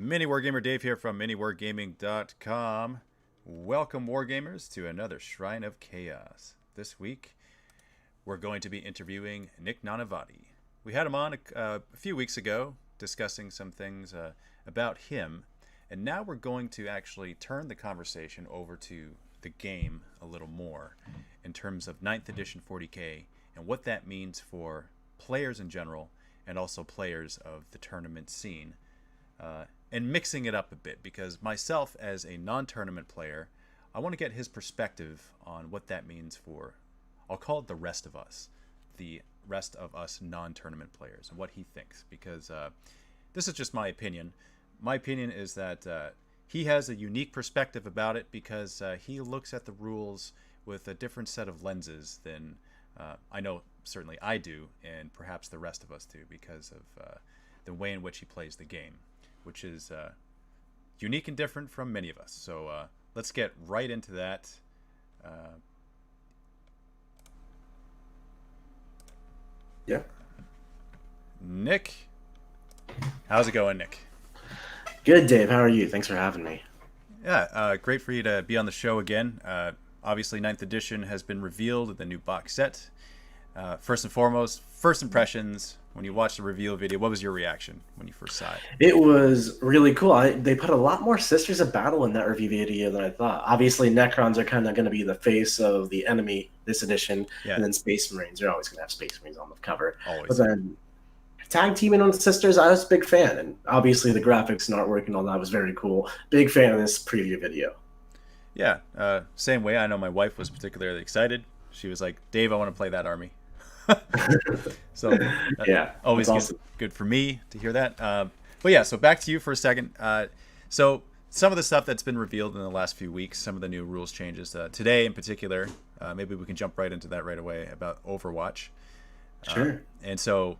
Mini Wargamer Dave here from miniwargaming.com. Welcome, Wargamers, to another Shrine of Chaos. This week, we're going to be interviewing Nick Nanavati. We had him on a few weeks ago, discussing some things about him, and now we're going to actually turn the conversation over to the game a little more in terms of 9th edition 40k and what that means for players in general and also players of the tournament scene. And mixing it up a bit, because myself as a non-tournament player, I want to get his perspective on what that means for, I'll call it the rest of us non-tournament players, and what he thinks, because this is just my opinion. My opinion is that he has a unique perspective about it because he looks at the rules with a different set of lenses than I know certainly I do, and perhaps the rest of us do, because of the way in which he plays the game, which is unique and different from many of us. So let's get right into that. Yeah. Nick, how's it going, Nick? Good, Dave. How are you? Thanks for having me. Yeah, great for you to be on the show again. Obviously, 9th edition has been revealed, the new box set. First and foremost, first impressions. When you watched the reveal video, what was your reaction when you first saw it? It was really cool. They put a lot more Sisters of Battle in that review video than I thought. Obviously, Necrons are kind of going to be the face of the enemy this edition, and then Space Marines. You're always going to have Space Marines on the cover. Always. But then tag teaming on the Sisters, I was a big fan. And obviously, the graphics and artwork and all that was very cool. Big fan of this preview video. Yeah, same way. I know my wife was particularly excited. She was like, Dave, I want to play that army. So yeah, always awesome. good for me to hear that. But yeah, so back to you for a second. So some of the stuff that's been revealed in the last few weeks, some of the new rules changes today in particular, maybe we can jump right into that right away about Overwatch. Sure. And so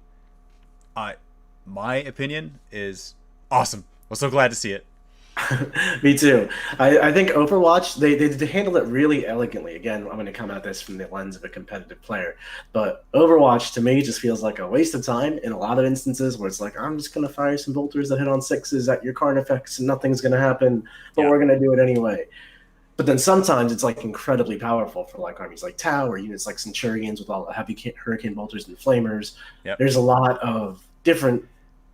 my opinion is awesome. I'm so glad to see it. Me too. I think Overwatch, they handled it really elegantly. Again, I'm going to come at this from the lens of a competitive player. But Overwatch, to me, just feels like a waste of time in a lot of instances where it's like, I'm just going to fire some bolters that hit on 6s at your card effects and nothing's going to happen, but we're going to do it anyway. But then sometimes it's like incredibly powerful for like armies like Tau or units like Centurions with all the heavy Hurricane bolters and flamers. Yep. There's a lot of different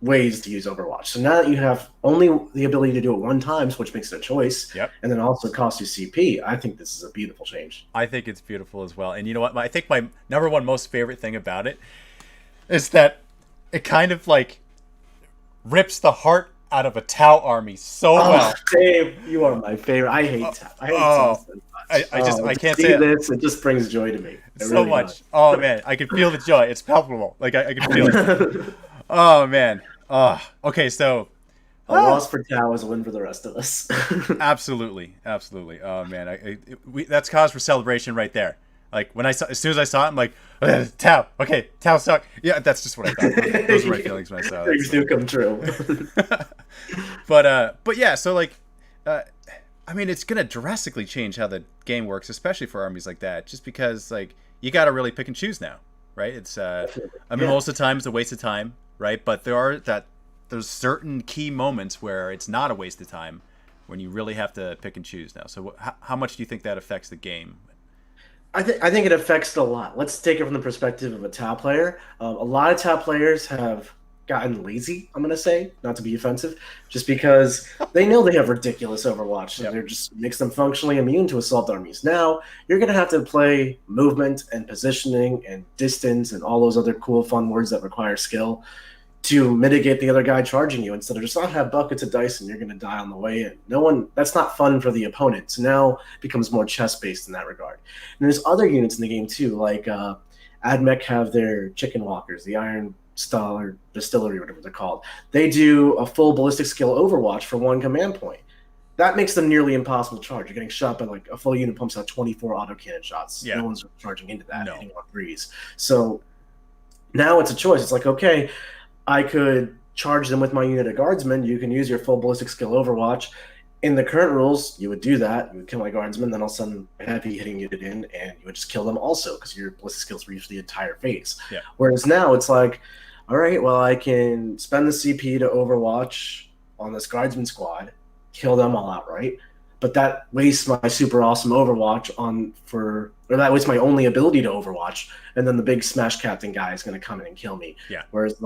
ways to use Overwatch. So now that you have only the ability to do it one time, which makes it a choice, and then also costs you CP, I think this is a beautiful change. I think it's beautiful as well. And you know what? I think my number one most favorite thing about it is that it kind of like rips the heart out of a Tau army so well. Dave, you are my favorite. I hate Tau. I hate Tau so much. I can't say this. It just brings joy to me. So really much. Does. Oh man, I can feel the joy. It's palpable. Like I can feel it. Oh man. Okay, so a loss for Tau is a win for the rest of us. Absolutely. Oh man, that's cause for celebration right there. Like as soon as I saw it, I'm like, Tau. Okay, Tau suck. Yeah, that's just what I thought. Those were my feelings when I saw it. Things do come true. But yeah, so like, I mean, it's gonna drastically change how the game works, especially for armies like that. Just because like you got to really pick and choose now, right? It's I mean, most of the time it's a waste of time. Right, but there's certain key moments where it's not a waste of time, when you really have to pick and choose now. So how much do you think that affects the game? I think it affects it a lot. Let's take it from the perspective of a Tau player. A lot of Tau players have gotten lazy, I'm going to say, not to be offensive, just because they know they have ridiculous Overwatch. So they're just makes them functionally immune to assault armies. Now, you're going to have to play movement and positioning and distance and all those other cool, fun words that require skill to mitigate the other guy charging you instead of just not have buckets of dice and you're going to die on the way in. That's not fun for the opponent. So now it becomes more chess-based in that regard. And there's other units in the game too, like AdMech have their Chicken Walkers, the Iron Stall or Distillery, whatever they're called. They do a full ballistic skill Overwatch for one command point. That makes them nearly impossible to charge. You're getting shot by like a full unit pumps out 24 autocannon shots. No one's charging into that anymore threes. So now it's a choice. It's like, okay, I could charge them with my unit of guardsmen. You can use your full ballistic skill Overwatch. In the current rules, you would do that. You would kill my guardsmen, then I'll send a heavy hitting unit in, and you would just kill them also because your ballistic skills reach the entire phase. Whereas now it's like, all right, well, I can spend the CP to Overwatch on this guardsman squad, kill them all outright. But that wastes my super awesome Overwatch or that wastes my only ability to Overwatch, and then the big Smash Captain guy is going to come in and kill me. Yeah. Whereas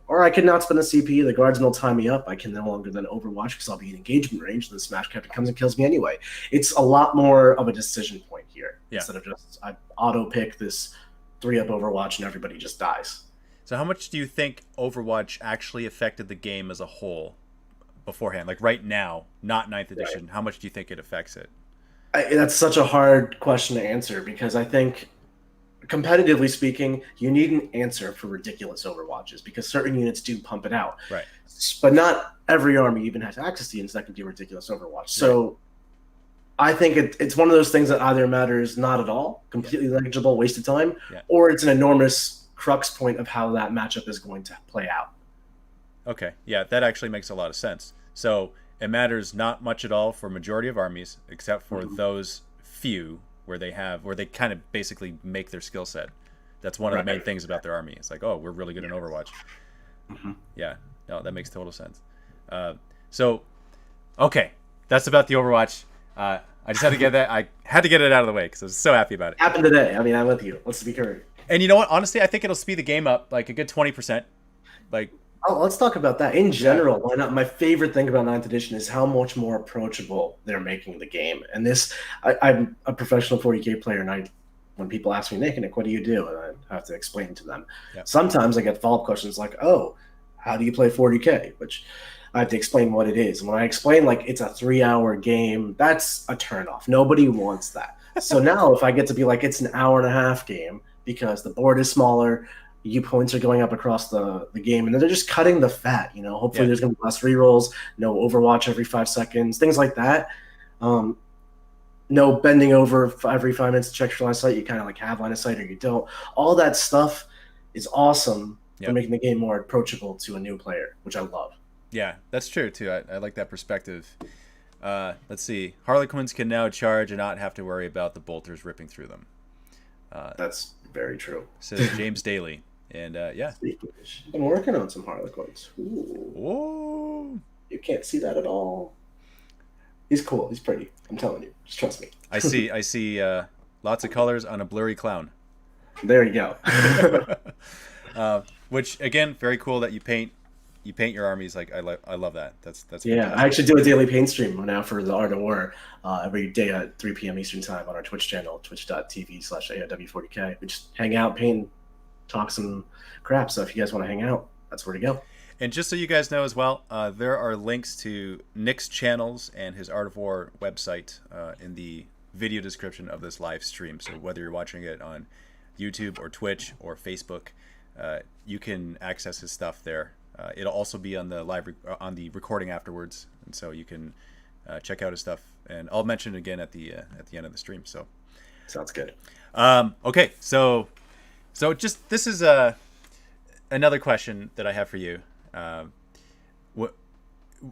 or I could not spend the CP, the guardsman will tie me up. I can no longer then Overwatch because I'll be in engagement range. And the Smash Captain comes and kills me anyway. It's a lot more of a decision point here instead of just I auto pick this 3-up Overwatch and everybody just dies. So how much do you think Overwatch actually affected the game as a whole beforehand? Like right now, not 9th edition, how much do you think it affects it? That's such a hard question to answer because I think, competitively speaking, you need an answer for ridiculous Overwatches because certain units do pump it out. Right. But not every army even has access to units that can do ridiculous Overwatch. So I think it's one of those things that either matters not at all, completely negligible, waste of time, or it's an enormous crux point of how that matchup is going to play out. Okay, yeah, that actually makes a lot of sense. So it matters not much at all for majority of armies, except for those few where they kind of basically make their skill set. That's one of the main things about their army. It's like, oh, we're really good in Overwatch. Yeah, no, that makes total sense. So, okay, that's about the Overwatch. I just had to get that. I had to get it out of the way because I was so happy about it. Happened today. I mean, I'm with you. Let's be current. And you know what? Honestly, I think it'll speed the game up like a good 20%. Let's talk about that. In general, why not? My favorite thing about 9th edition is how much more approachable they're making the game. And I'm a professional 40K player, and when people ask me, Nick, what do you do? And I have to explain to them. Yep. Sometimes I get follow-up questions like, oh, how do you play 40K? Which I have to explain what it is. And when I explain, it's a 3-hour game, that's a turnoff. Nobody wants that. So now if I get to be like, it's an hour-and-a-half game because the board is smaller, points are going up across the game, and they're just cutting the fat. Hopefully there's going to be less rerolls, no Overwatch every 5 seconds, things like that. No bending over every 5 minutes to check your line of sight. You kind of have line of sight or you don't. All that stuff is awesome for making the game more approachable to a new player, which I love. Yeah, that's true too. I like that perspective. Let's see. Harlequins can now charge and not have to worry about the bolters ripping through them. That's very true. Says James Daly. And I've been working on some Harlequins. Ooh. You can't see that at all. He's cool. He's pretty. I'm telling you. Just trust me. I see lots of colors on a blurry clown. There you go. Which again, very cool that you paint your armies. I love that. That's fantastic. I actually do a daily paint stream now for the Art of War every day at 3 p.m. Eastern time on our Twitch channel, twitch.tv/AOW40K. We just hang out, paint, talk some crap. So if you guys want to hang out, that's where to go. And just so you guys know as well, there are links to Nick's channels and his Art of War website in the video description of this live stream. So whether you're watching it on YouTube or Twitch or Facebook, you can access his stuff there. It'll also be on the on the recording afterwards, and so you can check out his stuff. And I'll mention it again at the end of the stream. So sounds good. Okay, so just this is another question that I have for you.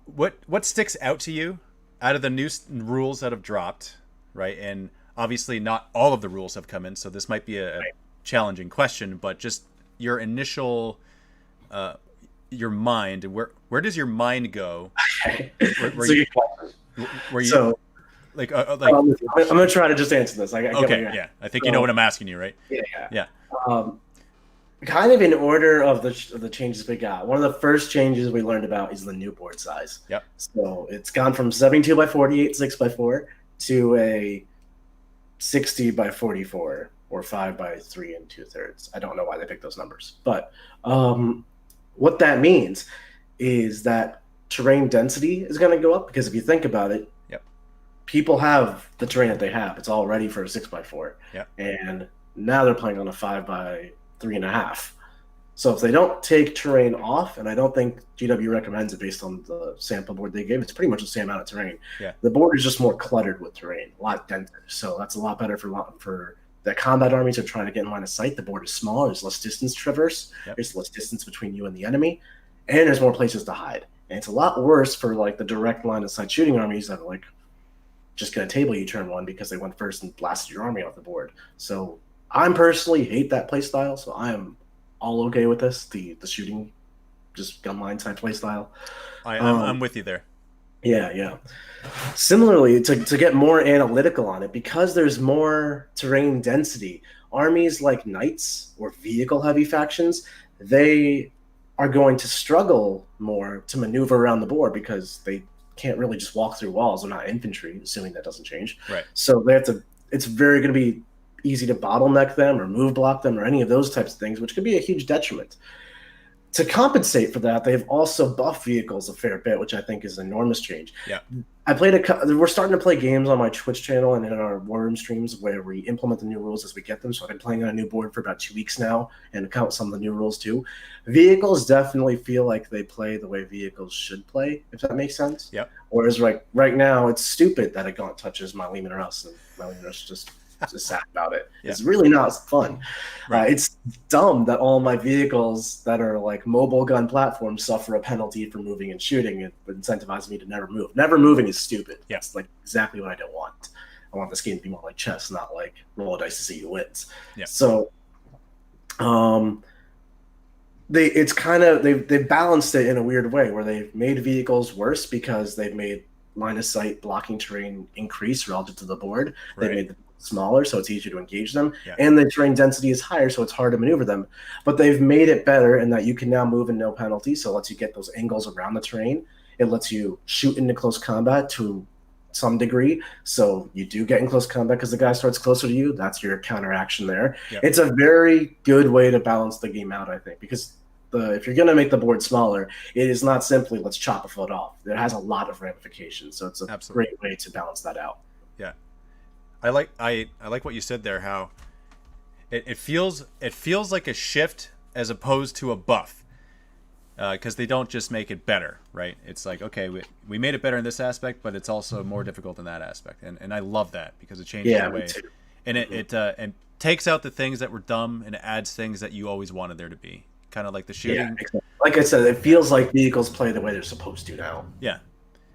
What sticks out to you out of the new rules that have dropped, right? And obviously not all of the rules have come in, so this might be a challenging question, but just your initial your mind, where does your mind go? Where you like I'm gonna try to just answer this. I think you know what I'm asking you, right? Yeah. Kind of in order of the changes we got. One of the first changes we learned about is the new board size. Yep. So it's gone from 72 by 48 6x4 to a 60 by 44 or 5 by 3 2/3. I don't know why they picked those numbers, but what that means is that terrain density is going to go up because if you think about it, people have the terrain that they have. It's all ready for a 6x4. And now they're playing on a 5 by 3.5. So if they don't take terrain off, and I don't think GW recommends it based on the sample board they gave, it's pretty much the same amount of terrain. The board is just more cluttered with terrain, a lot denser. So that's a lot better for the combat armies are trying to get in line of sight. The board is smaller. There's less distance to traverse. There's less distance between you and the enemy. And there's more places to hide. And it's a lot worse for the direct line of sight shooting armies that are just going to table you turn one because they went first and blasted your army off the board. So I personally hate that play style, so I am all okay with this, the shooting just gunline type playstyle. I'm with you there. Yeah, yeah. Similarly, to get more analytical on it, because there's more terrain density, armies like knights or vehicle heavy factions, they are going to struggle more to maneuver around the board because they can't really just walk through walls. They're not infantry, assuming that doesn't change. Right. So they have to. It's very going to be easy to bottleneck them or move block them or any of those types of things, which could be a huge detriment. To compensate for that, they've also buffed vehicles a fair bit, which I think is an enormous change. Yeah. We're starting to play games on my Twitch channel and in our War Room streams where we implement the new rules as we get them. So I've been playing on a new board for about 2 weeks now and count some of the new rules too. Vehicles definitely feel like they play the way vehicles should play, if that makes sense. Yep. Whereas right now, it's stupid that a Gaunt touches my Lehman Russ and my Lehman Russ just sad about it. Yeah. It's really not fun. Right. It's dumb that all my vehicles that are like mobile gun platforms suffer a penalty for moving and shooting. It would incentivize me to never move. Never moving is stupid. Yeah. It's like exactly what I don't want. I want this game to be more like chess, not like roll a dice to see who wins. Yeah. So, they've balanced it in a weird way where they've made vehicles worse because they've made line of sight blocking terrain increase relative to the board. Right. They've made the smaller, so it's easier to engage them. Yeah. And the terrain density is higher, so it's hard to maneuver them. But they've made it better in that you can now move in no penalty, so it lets you get those angles around the terrain. It lets you shoot into close combat to some degree. So you do get in close combat because the guy starts closer to you. That's your counteraction there. Yep. It's a very good way to balance the game out, I think, because if you're going to make the board smaller, it is not simply let's chop a foot off. It has a lot of ramifications, so it's a great way to balance that out. Yeah, I like what you said there. How it feels like a shift as opposed to a buff, because they don't just make it better, right? It's like, okay, we made it better in this aspect, but it's also more difficult in that aspect, and I love that because it changes the way, and it takes out the things that were dumb and it adds things that you always wanted there to be. Kind of like the shooting. Yeah, exactly. Like I said, it feels like vehicles play the way they're supposed to now. Yeah.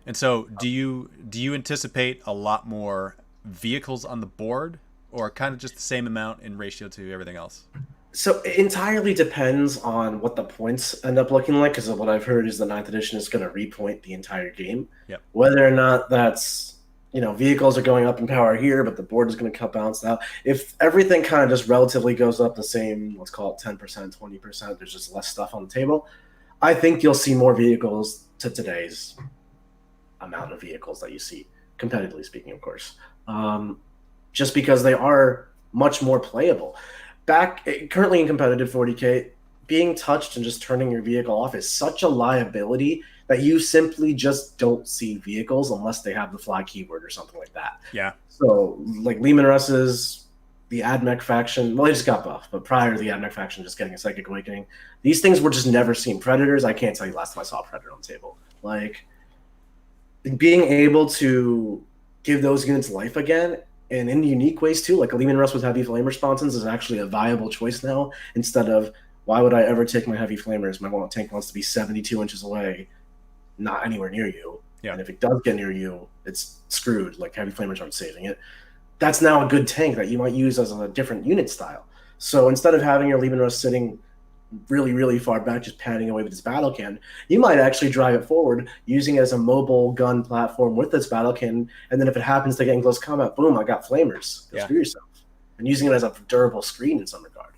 And so do you anticipate a lot more vehicles on the board, or kind of just the same amount in ratio to everything else? So it entirely depends on what the points end up looking like, because what I've heard is the 9th edition is going to repoint the entire game. Yep. Whether or not that's, vehicles are going up in power here, but the board is going to cut balance out. If everything kind of just relatively goes up the same, let's call it 10%, 20%, there's just less stuff on the table, I think you'll see more vehicles to today's amount of vehicles that you see, competitively speaking, of course, just because they are much more playable. Currently in competitive 40K, being touched and just turning your vehicle off is such a liability that you simply just don't see vehicles unless they have the fly keyword or something like that. Yeah. So, like Lehman Russ's, the Admech faction, well, they just got buffed, but prior to the Admech faction just getting a Psychic Awakening, these things were just never seen. Predators, I can't tell you last time I saw a Predator on the table. Like, being able to give those units life again, and in unique ways too, like a Lehman Russ with heavy flame responses is actually a viable choice now, instead of, why would I ever take my heavy flamers? My tank wants to be 72 inches away, not anywhere near you. Yeah. And if it does get near you, it's screwed. Like, heavy flamers aren't saving it. That's now a good tank that you might use as a different unit style. So instead of having your Lehman Russ sitting really, really far back, just padding away with its battle cannon, you might actually drive it forward using it as a mobile gun platform with its battle cannon. And then if it happens to get in close combat, boom, I got flamers. Go screw yourself. And using it as a durable screen in some regard.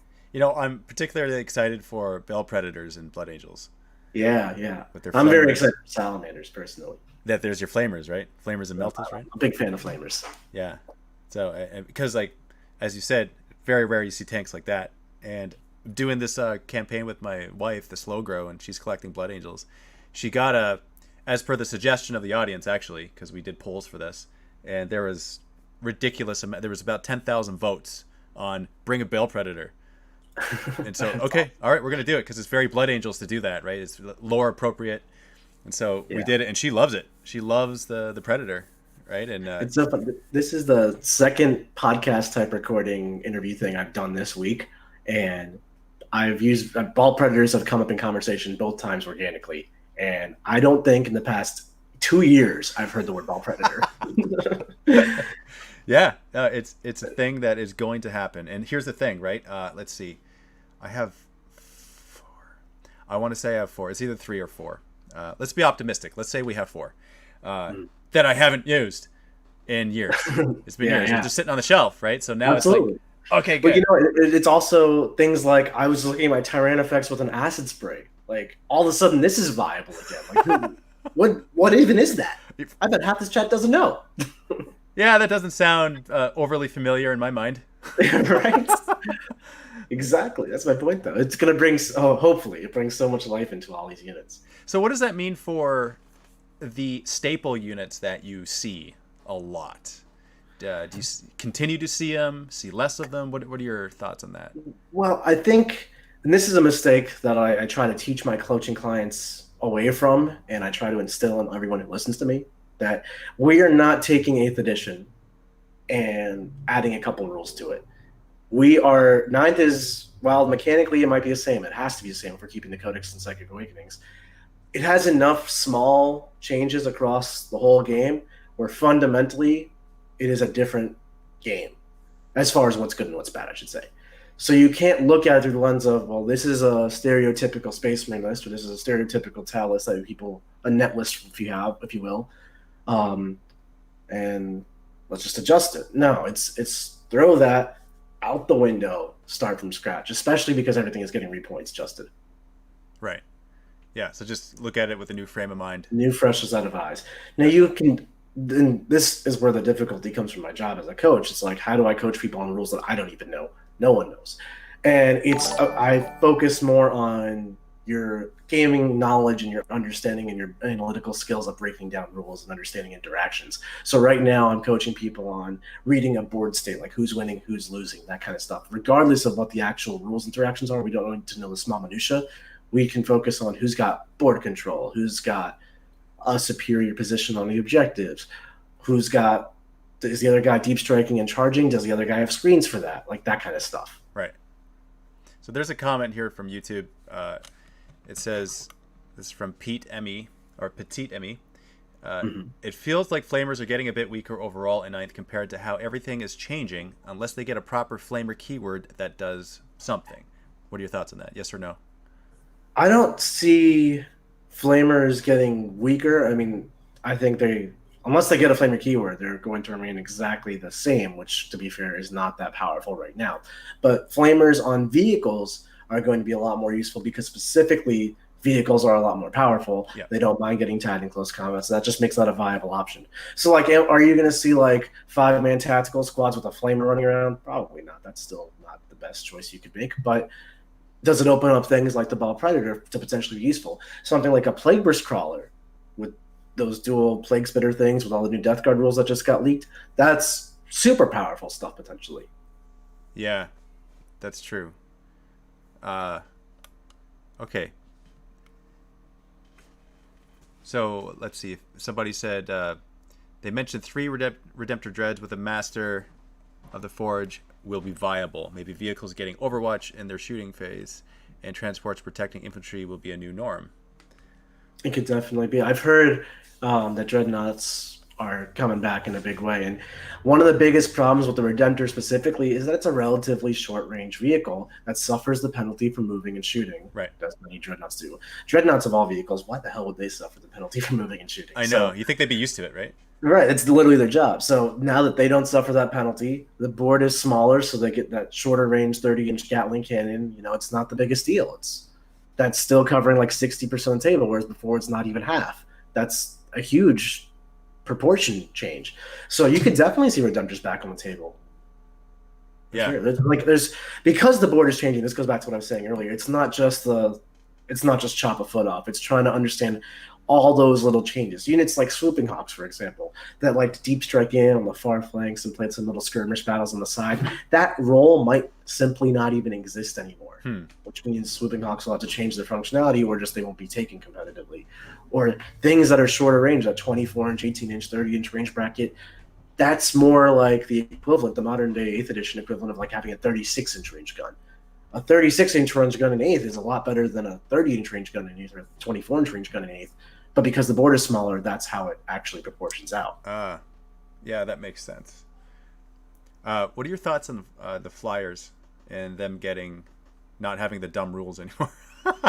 I'm particularly excited for Bell Predators and Blood Angels. Yeah. I'm very excited for Salamanders, personally. That there's your flamers, right? Flamers and meltas, right? I'm a big fan of flamers. Yeah. So, because, like, as you said, very rare you see tanks like that. And doing this campaign with my wife, the Slow Grow, and she's collecting Blood Angels, she got as per the suggestion of the audience, actually, because we did polls for this, and there was there was about 10,000 votes on bring a Bell Predator. And so, okay, all right, we're going to do it because it's very Blood Angels to do that, right? It's lore appropriate. And so we did it, and she loves it. She loves the Predator, right? And it's so fun. This is the second podcast type recording interview thing I've done this week, and I've used Ball Predators have come up in conversation both times organically, and I don't think in the past 2 years I've heard the word Ball Predator. Yeah, it's a thing that is going to happen. And here's the thing, right? Let's see. I have I want to say I have 4. It's either 3 or 4. Let's be optimistic. Let's say we have 4 that I haven't used in years. It's been years. They're just sitting on the shelf, right? So now Absolutely. It's like, okay, But good. it's also things like I was looking at my Tyran effects with an acid spray. Like all of a sudden, this is viable again. Like, what even is that? I bet half this chat doesn't know. Yeah, that doesn't sound overly familiar in my mind. Right? Exactly. That's my point, though. It's gonna bring. Hopefully, it brings so much life into all these units. So, what does that mean for the staple units that you see a lot? Do you continue to see them? See less of them? What are your thoughts on that? Well, I think, and this is a mistake that I try to teach my coaching clients away from, and I try to instill in everyone who listens to me, that we are not taking 8th edition and adding a couple rules to it. We are, ninth is, while mechanically it might be the same, it has to be the same for keeping the Codex and Psychic Awakenings. It has enough small changes across the whole game where fundamentally it is a different game as far as what's good and what's bad, I should say. So you can't look at it through the lens of, well, this is a stereotypical Space Marine list, or this is a stereotypical Tau list that people, a net list, if you will, and let's just adjust it. No, it's throw that out the window, start from scratch, especially because everything is getting repoints adjusted. Right. Yeah, so just look at it with a new frame of mind. New, fresh set of eyes. Now you can, and this is where the difficulty comes from my job as a coach. It's like, how do I coach people on rules that I don't even know? No one knows. And I focus more on your gaming knowledge and your understanding and your analytical skills of breaking down rules and understanding interactions. So right now I'm coaching people on reading a board state, like who's winning, who's losing, that kind of stuff. Regardless of what the actual rules interactions are, we don't need to know the small minutia. We can focus on who's got board control, who's got a superior position on the objectives, is the other guy deep striking and charging? Does the other guy have screens for that? Like that kind of stuff. Right. So there's a comment here from YouTube. It says, this is from Pete Emmy, or Petite Emmy. It feels like Flamers are getting a bit weaker overall in 9th compared to how everything is changing unless they get a proper Flamer keyword that does something. What are your thoughts on that? Yes or no? I don't see Flamers getting weaker. I mean, I think unless they get a Flamer keyword, they're going to remain exactly the same, which, to be fair, is not that powerful right now. But Flamers on vehicles are going to be a lot more useful because specifically vehicles are a lot more powerful. Yep. They don't mind getting tagged in close combat, so that just makes that a viable option. So, like, are you going to see, like, 5-man tactical squads with a Flamer running around? Probably not. That's still not the best choice you could make, but does it open up things like the Ball Predator to potentially be useful? Something like a Plague Burst Crawler with those dual Plague Spitter things with all the new Death Guard rules that just got leaked, that's super powerful stuff potentially. Yeah, that's true. Okay. So let's see. Somebody said they mentioned 3 Redemptor Dreads with a Master of the Forge will be viable. Maybe vehicles getting Overwatch in their shooting phase and transports protecting infantry will be a new norm. It could definitely be. I've heard that Dreadnoughts are coming back in a big way. And one of the biggest problems with the Redemptor specifically is that it's a relatively short-range vehicle that suffers the penalty for moving and shooting. Right. That's many Dreadnoughts do. Dreadnoughts of all vehicles, why the hell would they suffer the penalty for moving and shooting? I know. You think they'd be used to it, right? Right. It's literally their job. So now that they don't suffer that penalty, the board is smaller, so they get that shorter range 30-inch Gatling cannon. It's not the biggest deal. That's still covering like 60% of the table, whereas before it's not even half. That's a huge proportion change. So you could definitely see Redemptors back on the table. Yeah. Sure. There's because the board is changing. This goes back to what I was saying earlier. It's not just chop a foot off. It's trying to understand all those little changes. Units like Swooping Hawks, for example, that like to deep strike in on the far flanks and play some little skirmish battles on the side. That role might simply not even exist anymore, which means Swooping Hawks will have to change their functionality, or just they won't be taken competitively. Or things that are shorter range, that 24-inch, 18-inch, 30-inch range bracket, that's more like the equivalent, the modern-day 8th edition equivalent of like having a 36-inch range gun. A 36-inch range gun in 8th is a lot better than a 30-inch range gun in 8th or a 24-inch range gun in 8th. But because the board is smaller, that's how it actually proportions out. Yeah, that makes sense. What are your thoughts on the Flyers and them not having the dumb rules anymore?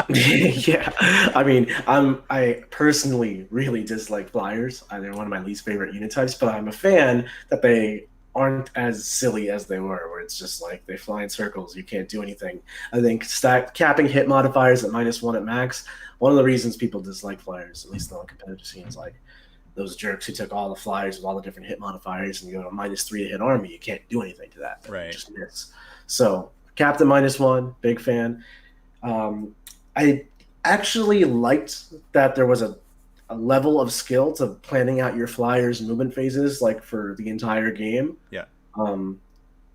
Yeah, I mean, I personally really dislike flyers. They're one of my least favorite unit types, but I'm a fan that they aren't as silly as they were, where it's just like they fly in circles, you can't do anything. I think capping hit modifiers at -1 at max. One of the reasons people dislike flyers, at least on the competitive scene, is like those jerks who took all the flyers with all the different hit modifiers and you go to -3 to hit army. You can't do anything to that. You Right. just miss. So capped at -1, big fan. I actually liked that there was a level of skill to planning out your flyers' movement phases, like for the entire game. Yeah. Um,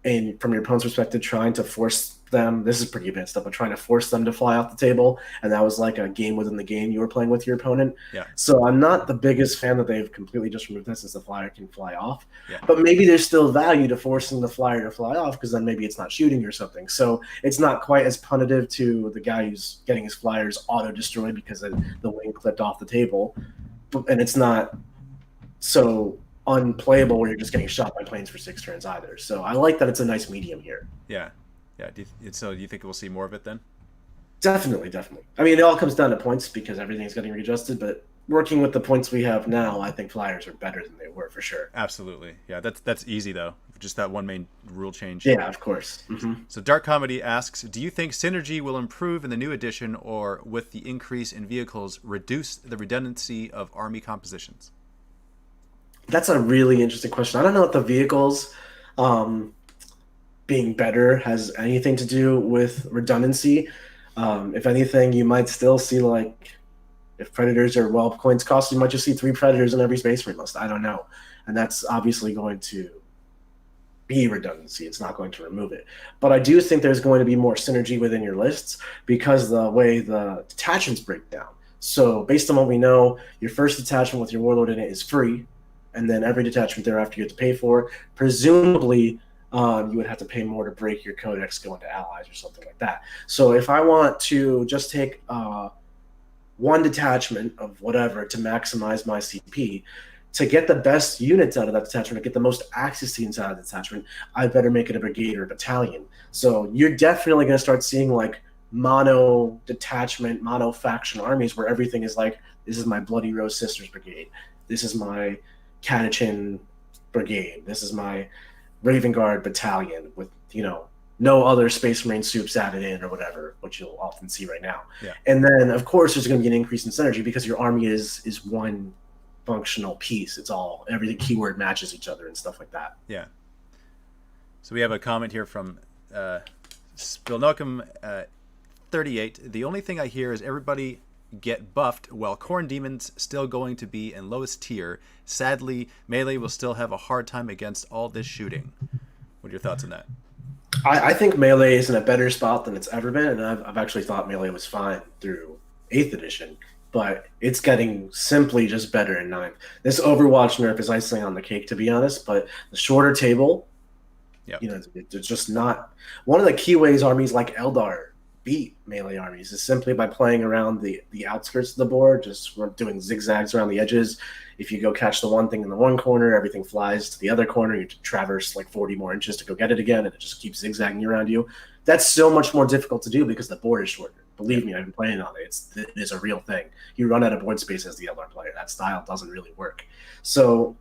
and from your opponent's perspective, trying to force them, this is pretty advanced stuff, but trying to force them to fly off the table. And that was like a game within the game you were playing with your opponent. Yeah. So I'm not the biggest fan that they've completely just removed that since the flyer can fly off. Yeah. But maybe there's still value to forcing the flyer to fly off because then maybe it's not shooting or something. So it's not quite as punitive to the guy who's getting his flyers auto-destroyed because the wing clipped off the table. And it's not so unplayable where you're just getting shot by planes for 6 turns either. So I like that it's a nice medium here. Yeah. Yeah. So do you think we'll see more of it then? Definitely, definitely. I mean, it all comes down to points because everything's getting readjusted, but working with the points we have now, I think flyers are better than they were for sure. Absolutely. Yeah. That's easy though. Just that one main rule change. Yeah, of course. Mm-hmm. So Dark Comedy asks, do you think synergy will improve in the new edition, or with the increase in vehicles reduce the redundancy of army compositions? That's a really interesting question. I don't know if the vehicles um, being better has anything to do with redundancy. If anything, you might still see like if predators are well coins cost, you might just see 3 predators in every space marine list. I don't know, and that's obviously going to be redundancy. It's not going to remove it, but I do think there's going to be more synergy within your lists because the way the detachments break down. So based on what we know, your first detachment with your warlord in it is free, and then every detachment thereafter you have to pay for. Presumably, you would have to pay more to break your codex going to allies or something like that. So if I want to just take one detachment of whatever to maximize my CP, to get the best units out of that detachment, to get the most access units out of the detachment, I better make it a brigade or a battalion. So you're definitely going to start seeing like mono detachment, mono faction armies where everything is like, this is my Bloody Rose Sisters brigade. This is my Catachin brigade. This is my Raven Guard battalion with, no other Space Marine soups added in or whatever, which you'll often see right now. Yeah. And then, of course, there's going to be an increase in synergy because your army is one functional piece. It's all, every keyword matches each other and stuff like that. Yeah. So we have a comment here from Spilnocum 38. The only thing I hear is everybody get buffed while Khorne Demon's still going to be in lowest tier. Sadly, melee will still have a hard time against all this shooting. What are your thoughts on that? I think melee is in a better spot than it's ever been, and I've actually thought melee was fine through 8th edition, but it's getting simply just better in 9th. This Overwatch nerf is icing on the cake, to be honest, but the shorter table, Yep. it's just not... One of the key ways armies like Eldar beat melee armies is simply by playing around the outskirts of the board, just doing zigzags around the edges. If you go catch the one thing in the one corner, everything flies to the other corner. You traverse like 40 more inches to go get it again, and it just keeps zigzagging around you. That's so much more difficult to do because the board is shorter. Believe me, I've been playing on it. It is a real thing. You run out of board space as the Eldar player. That style doesn't really work. So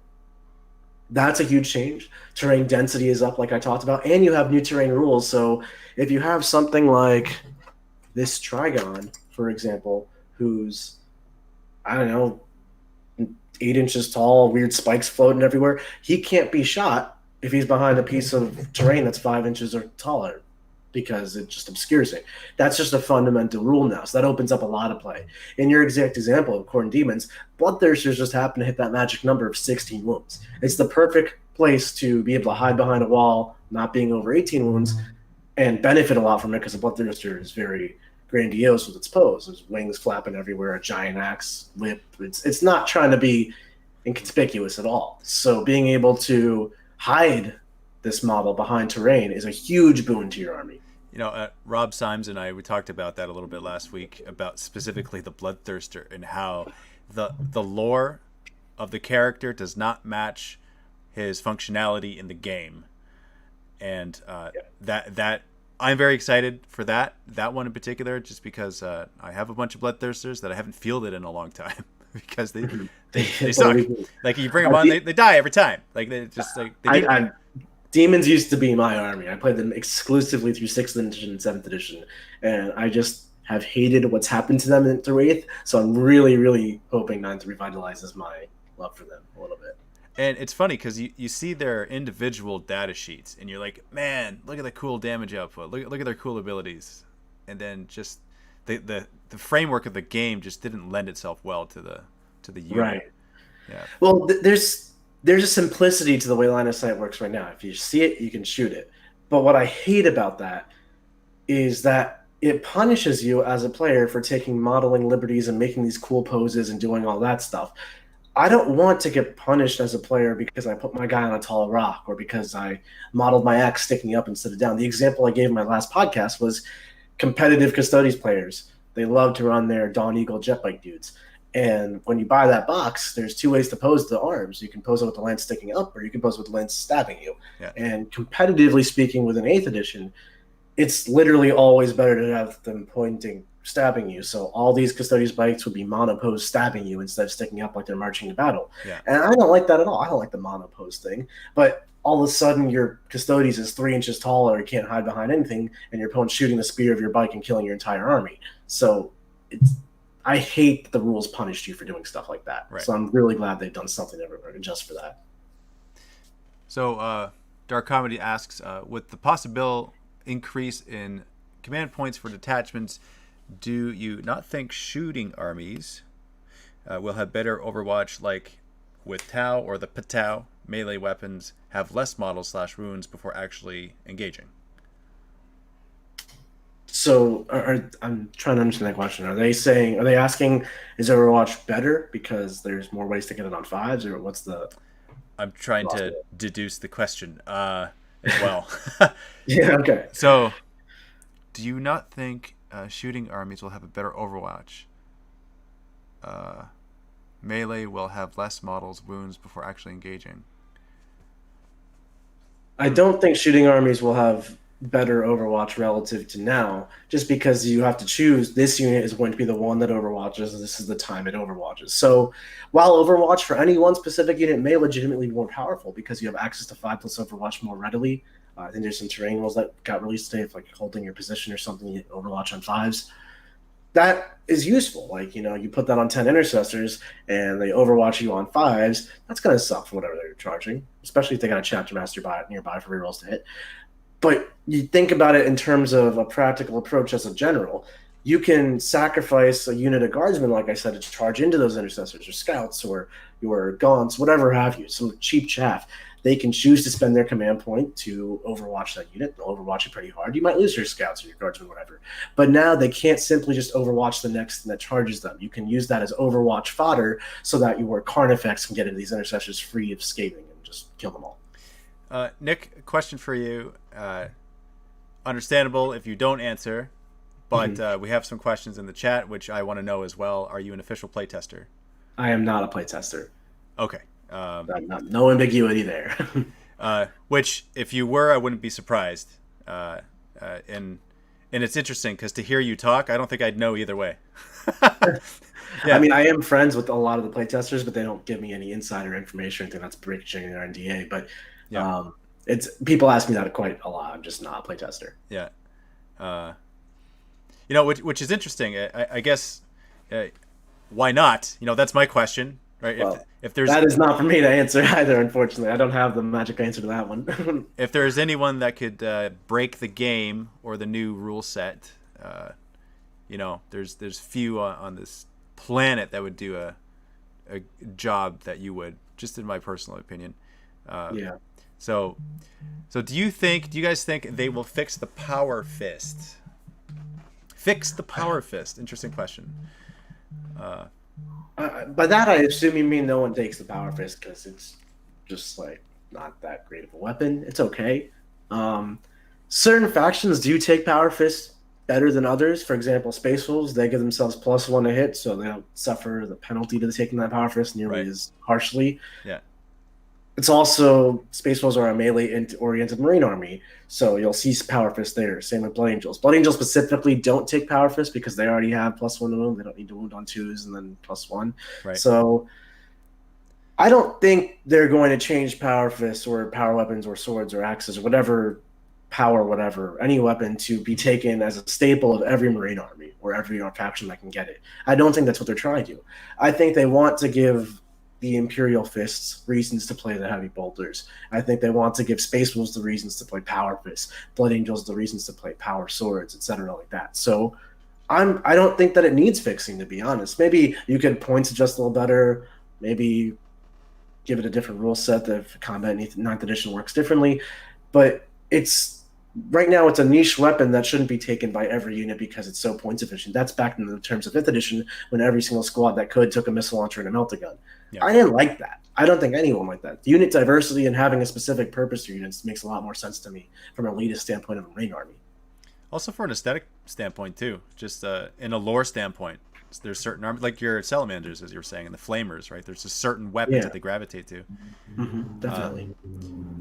that's a huge change. Terrain density is up, like I talked about, and you have new terrain rules. So if you have something like this Trigon, for example, who's, I don't know, 8 inches tall, weird spikes floating everywhere, he can't be shot if he's behind a piece of terrain that's 5 inches or taller because it just obscures it. That's just a fundamental rule now. So that opens up a lot of play. In your exact example of Khorne Demons, Bloodthirsters just happen to hit that magic number of 16 wounds. It's the perfect place to be able to hide behind a wall, not being over 18 wounds, and benefit a lot from it because the Bloodthirster is very grandiose with its pose. There's wings flapping everywhere, a giant axe, whip. It's not trying to be inconspicuous at all. So being able to hide this model behind terrain is a huge boon to your army. Rob Symes and we talked about that a little bit last week, about specifically the Bloodthirster and how the lore of the character does not match his functionality in the game, and that I'm very excited for that one in particular, just because I have a bunch of Bloodthirsters that I haven't fielded in a long time because they suck. Believe me. Like you bring them Uh, on, they die every time. Like they just like they need. I Demons used to be my army. I played them exclusively through sixth edition and seventh edition, and I just have hated what's happened to them through eighth. So I'm really, really hoping ninth revitalizes my love for them a little bit. And it's funny because you see their individual data sheets, and you're like, man, look at the cool damage output. Look at their cool abilities, and then just the framework of the game just didn't lend itself well to the unit. Right. Yeah. Well, there's a simplicity to the way line of sight works right now. If you see it, you can shoot it. But what I hate about that is that it punishes you as a player for taking modeling liberties and making these cool poses and doing all that stuff. I don't want to get punished as a player because I put my guy on a tall rock or because I modeled my axe sticking up instead of down. The example I gave in my last podcast was competitive Custodes players. They love to run their Dawn Eagle jet bike dudes. And when you buy that box, there's two ways to pose the arms. You can pose it with the lance sticking up, or you can pose it with the lance stabbing you. Yeah. And competitively speaking, with an 8th edition, it's literally always better to have them pointing, stabbing you. So all these Custodes bikes would be monopose stabbing you instead of sticking up like they're marching to battle. Yeah. And I don't like that at all. I don't like the monopose thing. But all of a sudden, your Custodes is 3 inches taller, you can't hide behind anything, and your opponent's shooting the spear of your bike and killing your entire army. So I hate that the rules punished you for doing stuff like that. Right. So I'm really glad they've done something to adjust for that. So Dark Comedy asks, with the possible increase in command points for detachments, do you not think shooting armies will have better Overwatch, like with Tau or the Patau melee weapons have less models / wounds before actually engaging? So I'm trying to understand that question. Are they asking, is Overwatch better because there's more ways to get it on fives, or what's the? I'm trying to deduce the question as well. Yeah. Okay. So, do you not think shooting armies will have a better Overwatch? Melee will have less models, wounds before actually engaging. I don't think shooting armies will have better Overwatch relative to now, just because you have to choose this unit is going to be the one that overwatches, and this is the time it overwatches. So while Overwatch for any one specific unit may legitimately be more powerful because you have access to 5+ Overwatch more readily, I think there's some terrain rules that got released today, if like holding your position or something, you Overwatch on 5s. That is useful. Like, you put that on 10 intercessors and they overwatch you on 5s, that's going to suck for whatever they're charging, especially if they got a chapter master nearby for rerolls to hit. But you think about it in terms of a practical approach as a general. You can sacrifice a unit of guardsmen, like I said, to charge into those intercessors or scouts or your gaunts, whatever have you, some cheap chaff. They can choose to spend their command point to overwatch that unit. They'll overwatch it pretty hard. You might lose your scouts or your guardsmen, whatever. But now they can't simply just overwatch the next thing that charges them. You can use that as overwatch fodder so that your Carnifex can get into these intercessors free of scathing and just kill them all. Nick, a question for you. Understandable if you don't answer, but we have some questions in the chat, which I want to know as well. Are you an official playtester? I am not a playtester. Okay. No ambiguity there. Which, if you were, I wouldn't be surprised. And it's interesting because to hear you talk, I don't think I'd know either way. Yeah. I mean, I am friends with a lot of the playtesters, but they don't give me any insider information. I think that's breaching their NDA. But yeah. It's people ask me that quite a lot. I'm just not a playtester. Yeah. Which is interesting. I guess why not? That's my question. Right? Well, if there's that is not for me to answer either, unfortunately. I don't have the magic answer to that one. If there's anyone that could break the game or the new rule set, there's few on this planet that would do a job that you would, just in my personal opinion. Yeah. So do you guys think they will fix the power fist? Fix the power fist. Interesting question. By that, I assume you mean no one takes the power fist because it's just like not that great of a weapon. It's okay. Certain factions do take power fist better than others. For example, Space Wolves, they give themselves +1 to hit, so they don't suffer the penalty to taking that power fist nearly as harshly. Yeah. It's also Space Wolves are a melee-oriented Marine army, so you'll see Power Fist there. Same with Blood Angels. Blood Angels specifically don't take Power Fist because they already have +1 to wound. They don't need to wound on twos and then +1. Right. So I don't think they're going to change Power Fists or power weapons or swords or axes or whatever, any weapon to be taken as a staple of every Marine army or every faction that can get it. I don't think that's what they're trying to do. I think they want to give the Imperial Fists reasons to play the Heavy Bolters. I think they want to give Space Wolves the reasons to play Power Fists, Blood Angels the reasons to play Power Swords, etc. like that. So I don't think that it needs fixing, to be honest. Maybe you could points adjust a little better, maybe give it a different rule set that if combat ninth edition works differently. But it's right now it's a niche weapon that shouldn't be taken by every unit because it's so points efficient. That's back in the terms of fifth edition when every single squad that could took a missile launcher and a melta gun. Yeah. I didn't like that. I don't think anyone liked that. The unit diversity and having a specific purpose for units makes a lot more sense to me from an elitist standpoint of a Marine army. Also for an aesthetic standpoint too, just in a lore standpoint, there's certain armies like your salamanders, as you were saying, and the flamers, right? There's just certain weapons that they gravitate to. Definitely.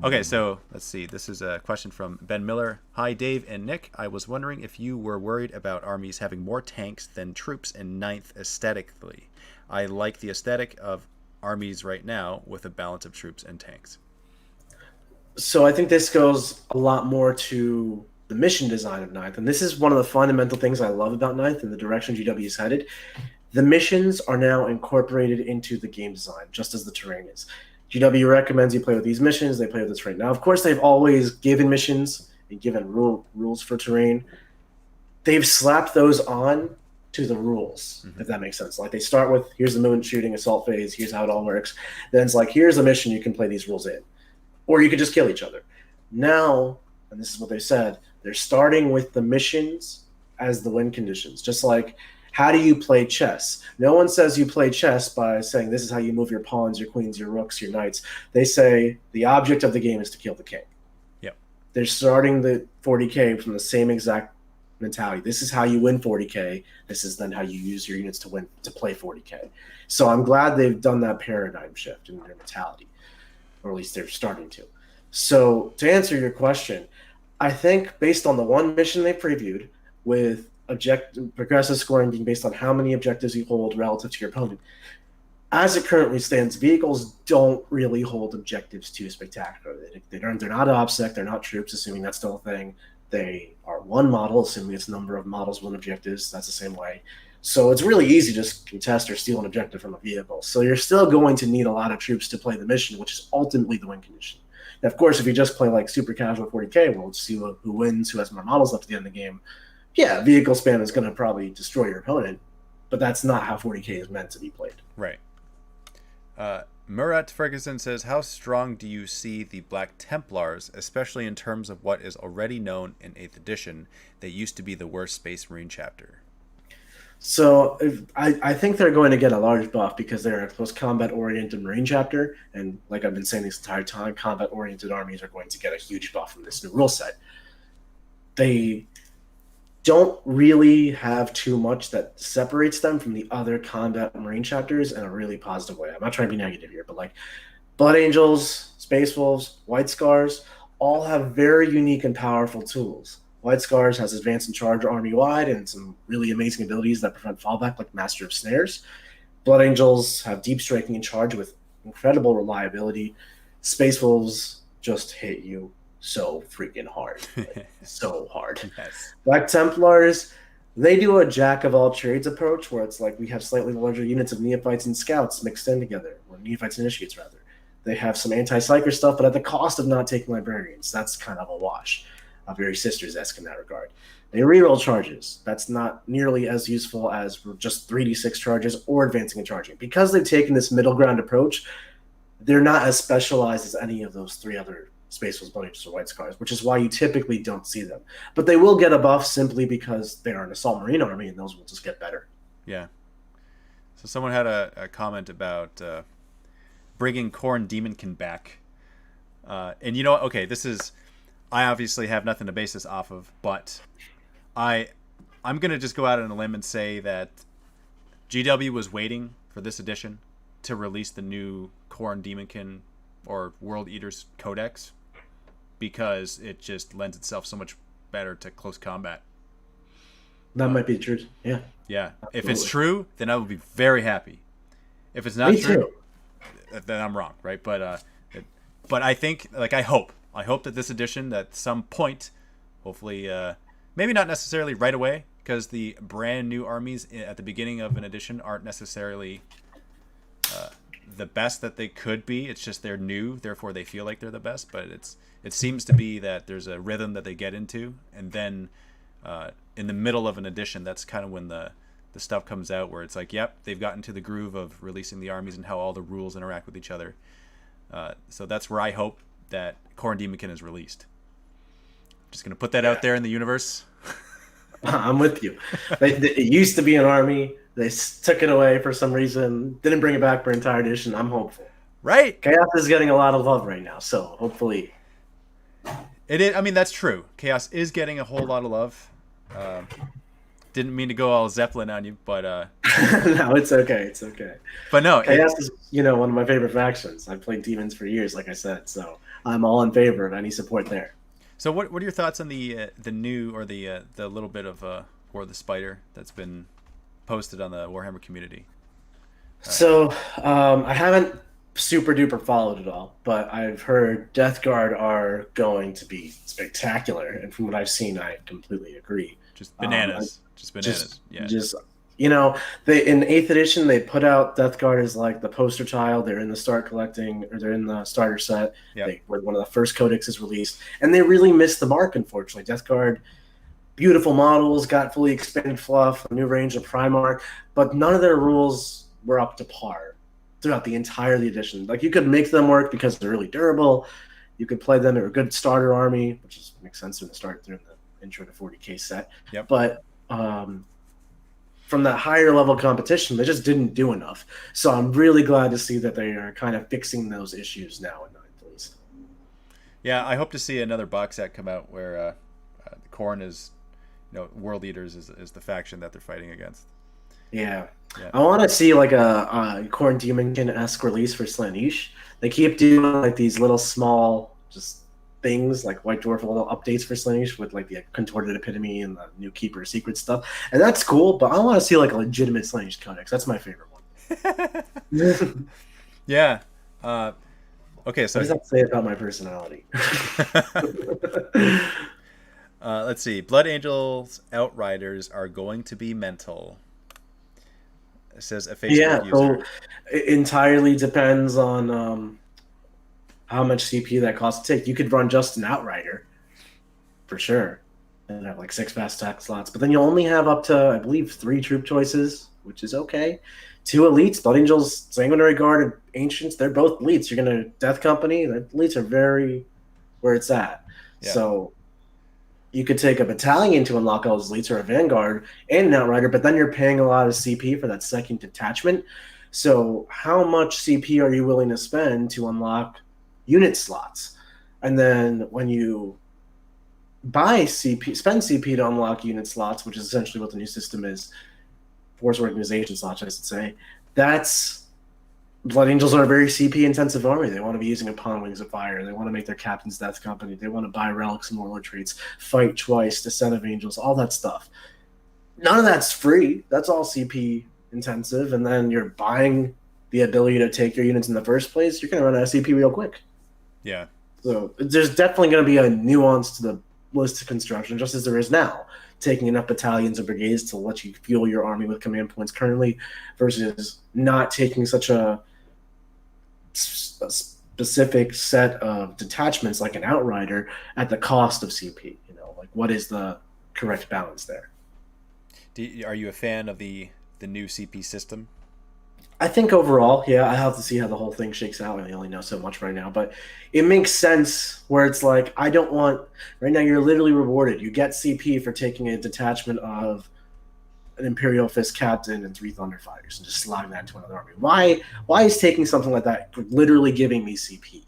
Okay, so let's see. This is a question from Ben Miller. Hi, Dave and Nick. I was wondering if you were worried about armies having more tanks than troops in ninth aesthetically. I like the aesthetic of armies right now with a balance of troops and tanks. So I think this goes a lot more to the mission design of Ninth, and this is one of the fundamental things I love about Ninth and the direction GW is headed. The missions are now incorporated into the game design, just as the terrain is. GW recommends you play with these missions. They play with this terrain. Now, of course, they've always given missions and given rules for terrain. They've slapped those on to the rules, if that makes sense. Like they start with here's the moon shooting assault phase, here's how it all works. Then it's like here's a mission you can play these rules in, or you could just kill each other. Now, and this is what they said, they're starting with the missions as the win conditions, just like how do you play chess? No one says you play chess by saying this is how you move your pawns, your queens, your rooks, your knights. They say the object of the game is to kill the king. Yep. They're starting the 40K from the same exact mentality. This is how you win 40K. This is then how you use your units to play 40K. So I'm glad they've done that paradigm shift in their mentality, or at least they're starting to. So to answer your question, I think based on the one mission they previewed with progressive scoring being based on how many objectives you hold relative to your opponent, as it currently stands, vehicles don't really hold objectives too spectacularly. They're not OBSEC, they're not troops, assuming that's still a thing. They are one model, assuming it's number of models, one objectives. That's the same way. So it's really easy to just contest or steal an objective from a vehicle. So you're still going to need a lot of troops to play the mission, which is ultimately the win condition. Now, of course, if you just play like super casual 40K, we'll see who wins, who has more models left at the end of the game. Yeah, vehicle spam is going to probably destroy your opponent, but that's not how 40K is meant to be played. Right. Murat Ferguson says, how strong do you see the Black Templars, especially in terms of what is already known in 8th edition that used to be the worst Space Marine chapter? So I think they're going to get a large buff because they're a close combat-oriented Marine chapter, and like I've been saying this entire time, combat-oriented armies are going to get a huge buff from this new rule set. They don't really have too much that separates them from the other combat Marine chapters in a really positive way. I'm not trying to be negative here, but like Blood Angels, Space Wolves, White Scars all have very unique and powerful tools. White Scars has advanced and charge army-wide and some really amazing abilities that prevent fallback, like Master of Snares. Blood Angels have deep striking and charge with incredible reliability. Space Wolves just hit you so freaking hard. Like, so hard. Yes. Black Templars, they do a jack-of-all-trades approach where it's like we have slightly larger units of neophytes and scouts mixed in together, or neophytes and initiates, rather. They have some anti-psyker stuff, but at the cost of not taking librarians. That's kind of a wash. Very Sisters-esque in that regard. They reroll charges. That's not nearly as useful as just 3d6 charges or advancing and charging. Because they've taken this middle ground approach, they're not as specialized as any of those three other Space Wolves, Blood Angels, or White Scars, which is why you typically don't see them. But they will get a buff simply because they are an Assault Marine army, and those will just get better. Yeah. So someone had a comment about bringing Khorne Demonkin back. And you know what? Okay, this is... I obviously have nothing to base this off of, but I'm going to just go out on a limb and say that GW was waiting for this edition to release the new Khorne Demonkin or World Eaters Codex because it just lends itself so much better to close combat. That might be the truth. Yeah. Yeah. If it's Absolutely. true, then I will be very happy. If it's not Me true, too. then I'm wrong, right? But I think, like, I hope that this edition, at some point, hopefully, maybe not necessarily right away, because the brand new armies at the beginning of an edition aren't necessarily the best that they could be. It's just they're new, therefore they feel like they're the best. But it seems to be that there's a rhythm that they get into, and then in the middle of an edition, that's kind of when the stuff comes out where it's like, yep, they've gotten to the groove of releasing the armies and how all the rules interact with each other. So that's where I hope that Khorne Demonkin is released. Just gonna put that out there in the universe. I'm with you. It used to be an army. They took it away for some reason. Didn't bring it back for entire edition. I'm hopeful. Right. Chaos is getting a lot of love right now, so hopefully. It is. I mean, that's true. Chaos is getting a whole lot of love. Didn't mean to go all Zeppelin on you, but No, it's okay. It's okay. but no, Chaos is, one of my favorite factions. I've played demons for years, like I said, so I'm all in favor of any support there. So what are your thoughts on the new, or the little bit of War of the Spider that's been posted on the Warhammer community? So I haven't super duper followed it all, but I've heard Death Guard are going to be spectacular, and from what I've seen, I completely agree. Just bananas. Just bananas. Just, Yeah. just they in 8th edition they put out Death Guard as like the poster child. They're in the start collecting, or they're in the starter set. Yep. They were one of the first codexes released, and they really missed the mark. Unfortunately, Death Guard, beautiful models, got fully expanded fluff, a new range of Primarch, but none of their rules were up to par throughout the entire edition. Like, you could make them work because they're really durable. You could play them; they're a good starter army, which makes sense when they start through the intro to 40k set. Yep. But from that higher level competition, they just didn't do enough. So I'm really glad to see that they are kind of fixing those issues now in 9th, at least. Yeah, I hope to see another box set come out where Khorne is, World Eaters is the faction that they're fighting against. Yeah. I want to see like a Khorne Demonkin-esque release for Slaanesh. They keep doing like these little small just things like White Dwarf, little updates for Slaanesh with like the contorted epitome and the new Keeper secret stuff, and that's cool. But I want to see like a legitimate Slaanesh codex. That's my favorite one. Yeah. Okay. So what does that say about my personality? Let's see. Blood Angels Outriders are going to be mental. It says a Facebook user. So it entirely depends on how much CP that costs to take. You could run just an Outrider, for sure, and have like 6 fast attack slots. But then you only have up to, I believe, 3 troop choices, which is okay. 2 elites, Blood Angels, Sanguinary Guard, and Ancients, they're both elites. You're going to Death Company, the elites are very where it's at. Yeah. So you could take a battalion to unlock all those elites, or a Vanguard and an Outrider, but then you're paying a lot of CP for that second detachment. So how much CP are you willing to spend to unlock unit slots? And then when you spend CP to unlock unit slots, which is essentially what the new system is, force organization slots, I should say, that's Blood Angels are a very CP intensive army. They want to be using upon Wings of Fire. They want to make their captain's Death Company. They want to buy relics and warlord traits, fight twice, Descent of Angels, all that stuff. None of that's free. That's all CP intensive. And then you're buying the ability to take your units in the first place. You're going to run out of CP real quick. Yeah. So there's definitely going to be a nuance to the list of construction, just as there is now. Taking enough battalions or brigades to let you fuel your army with command points currently, versus not taking such a specific set of detachments like an Outrider at the cost of CP. Like, what is the correct balance there? Are you a fan of the new CP system? I think overall, yeah, I have to see how the whole thing shakes out. I only know so much right now, but it makes sense where it's like, I don't want, right now you're literally rewarded. You get CP for taking a detachment of an Imperial Fist captain and 3 Thunderfighters and just slotting that into another army. Why is taking something like that literally giving me CP?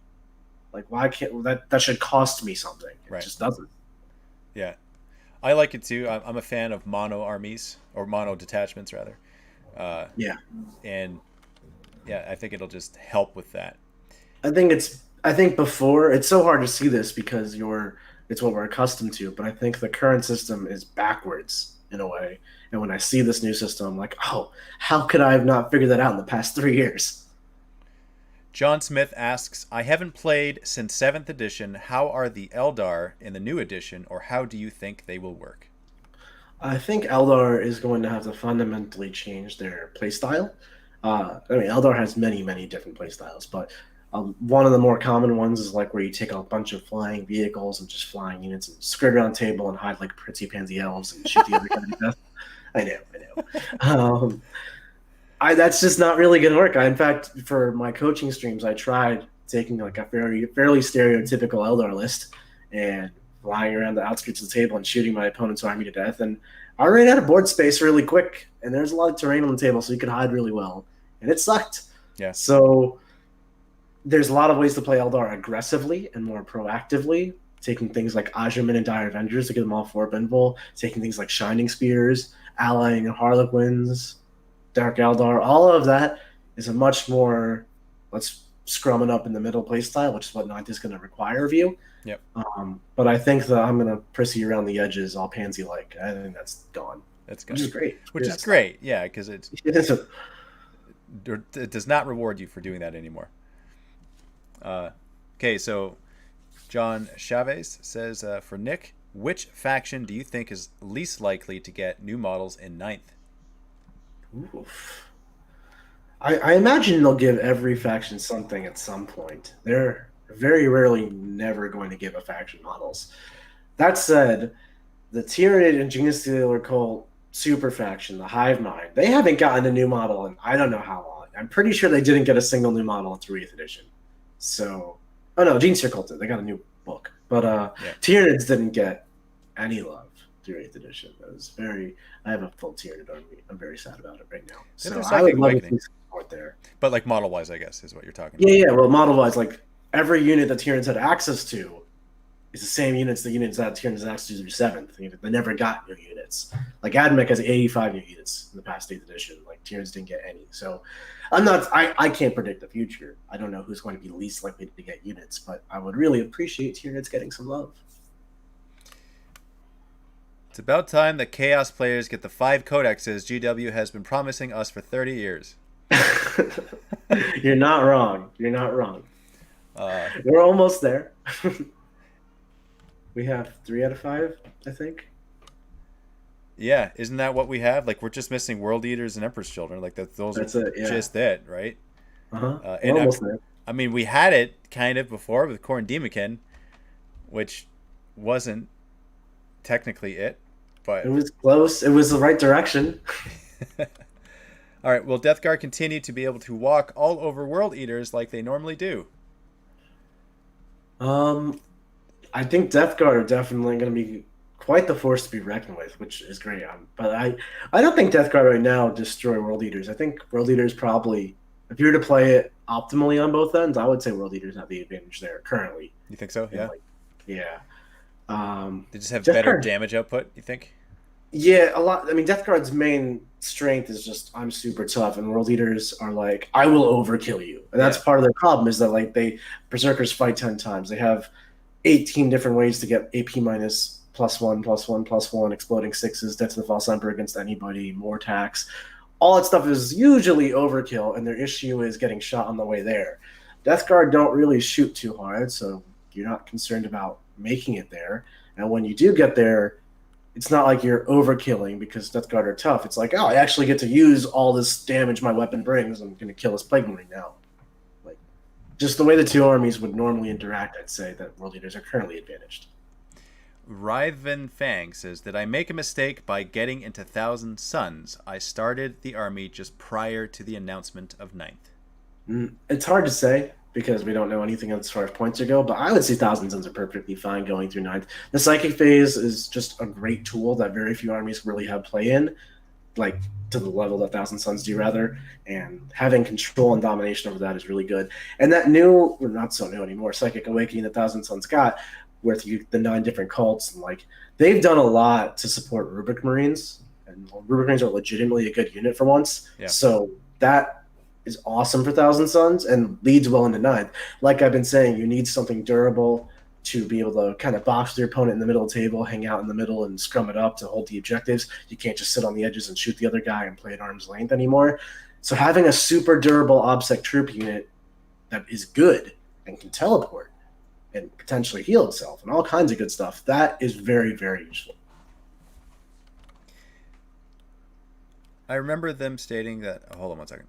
Like, why can't that should cost me something? It just doesn't. Yeah. I like it too. I'm a fan of mono armies, or mono detachments rather. Yeah. And yeah, I think it'll just help with that. I think before it's so hard to see this because it's what we're accustomed to, but I think the current system is backwards in a way. And when I see this new system, I'm like, oh, how could I have not figured that out in the past 3 years? John Smith asks, I haven't played since 7th edition. How are the Eldar in the new edition, or how do you think they will work? I think Eldar is going to have to fundamentally change their playstyle. I mean, Eldar has many, many different playstyles, but one of the more common ones is like where you take a bunch of flying vehicles and just flying units and skirt around the table and hide like pretty pansy elves and shoot the other guy to death. I know. That's just not really going to work. In fact, for my coaching streams, I tried taking like a fairly stereotypical Eldar list and flying around the outskirts of the table and shooting my opponent's army to death. And I ran out of board space really quick, and there's a lot of terrain on the table, so you could hide really well, and it sucked. Yeah. So there's a lot of ways to play Eldar aggressively and more proactively, taking things like Ajumin and Dire Avengers to get them all 4 taking things like Shining Spears, allying Harlequins, Dark Eldar, all of that is a much more let's scrum it up in the middle play style, which is what Ninth is going to require of you. Yep. But I think that I'm going to prissy around the edges, all pansy like. I think that's gone. That's good. Which is great. Which is great, yeah, because it does not reward you for doing that anymore. Okay, so John Chavez says, for Nick, which faction do you think is least likely to get new models in 9th? Oof. I imagine they'll give every faction something at some point. They're very rarely never going to give a faction models. That said, the Tyranid and Genestealer Cult super faction, the Hive Mind, they haven't gotten a new model in I don't know how long. I'm pretty sure they didn't get a single new model in 3rd edition. So, oh no, Genestealer Cult did. They got a new book. But Tyranids didn't get any love through 8th edition. I have a full Tyranid army. I'm very sad about it right now. So I would love to see support there. But like model wise, I guess, is what you're talking about. Yeah, well, model wise, like every unit that Tyranids had access to is the same units that Tyranids had access to through 7th. They never got new units. Like Admech has 85 new units in the past 8th edition. Like Tyranids didn't get any. So I can't predict the future. I don't know who's going to be least likely to get units, but I would really appreciate Tyranids getting some love. It's about time that Chaos players get the 5 codexes GW has been promising us for 30 years. You're not wrong. We're almost there. We have 3 out of 5, I think. Yeah, isn't that what we have? Like, we're just missing World Eaters and Emperor's Children. Like, those are just it, right? We're almost there. I mean, we had it kind of before with Khorne Daemonkin, which wasn't technically it, but it was close. It was the right direction. All right, will Death Guard continue to be able to walk all over World Eaters like they normally do? I think Death Guard are definitely going to be quite the force to be reckoned with, which is great. But I don't think Death Guard right now destroy World Eaters. I think World Eaters probably, if you were to play it optimally on both ends, I would say World Eaters have the advantage there currently. You think so? Yeah. Yeah. They just have better damage output, you think? Yeah, a lot. I mean, Death Guard's main strength is just I'm super tough, and World Eaters are like I will overkill you, and that's part of their problem is that like Berserkers fight 10 times. They have 18 different ways to get AP minus +1/+1/+1, exploding 6s, Death to the False Emperor against anybody, more attacks. All that stuff is usually overkill, and their issue is getting shot on the way there. Death Guard don't really shoot too hard, so you're not concerned about making it there. And when you do get there, it's not like you're overkilling because Death Guard are tough. It's like, oh, I actually get to use all this damage my weapon brings. I'm going to kill this Plague Marine now. Like, just the way the two armies would normally interact, I'd say that World Eaters are currently advantaged. Riven Fang says, did I make a mistake by getting into Thousand Suns? I started the army just prior to the announcement of 9th. It's hard to say because we don't know anything as far as points go, but I would say Thousand Suns are perfectly fine going through 9th. The Psychic phase is just a great tool that very few armies really have play in, like to the level that Thousand Suns do, rather, and having control and domination over that is really good. And that new, or not so new anymore, Psychic Awakening that Thousand Suns got, with the 9 different cults, and like they've done a lot to support Rubric Marines, and Rubric Marines are legitimately a good unit for once. Yeah. So that is awesome for Thousand Suns and leads well into ninth. Like I've been saying, you need something durable to be able to kind of box your opponent in the middle of the table, hang out in the middle, and scrum it up to hold the objectives. You can't just sit on the edges and shoot the other guy and play at arm's length anymore. So having a super durable OBSEC troop unit that is good and can teleport and potentially heal itself and all kinds of good stuff, that is very, very useful. I remember them stating that. Oh, hold on one second.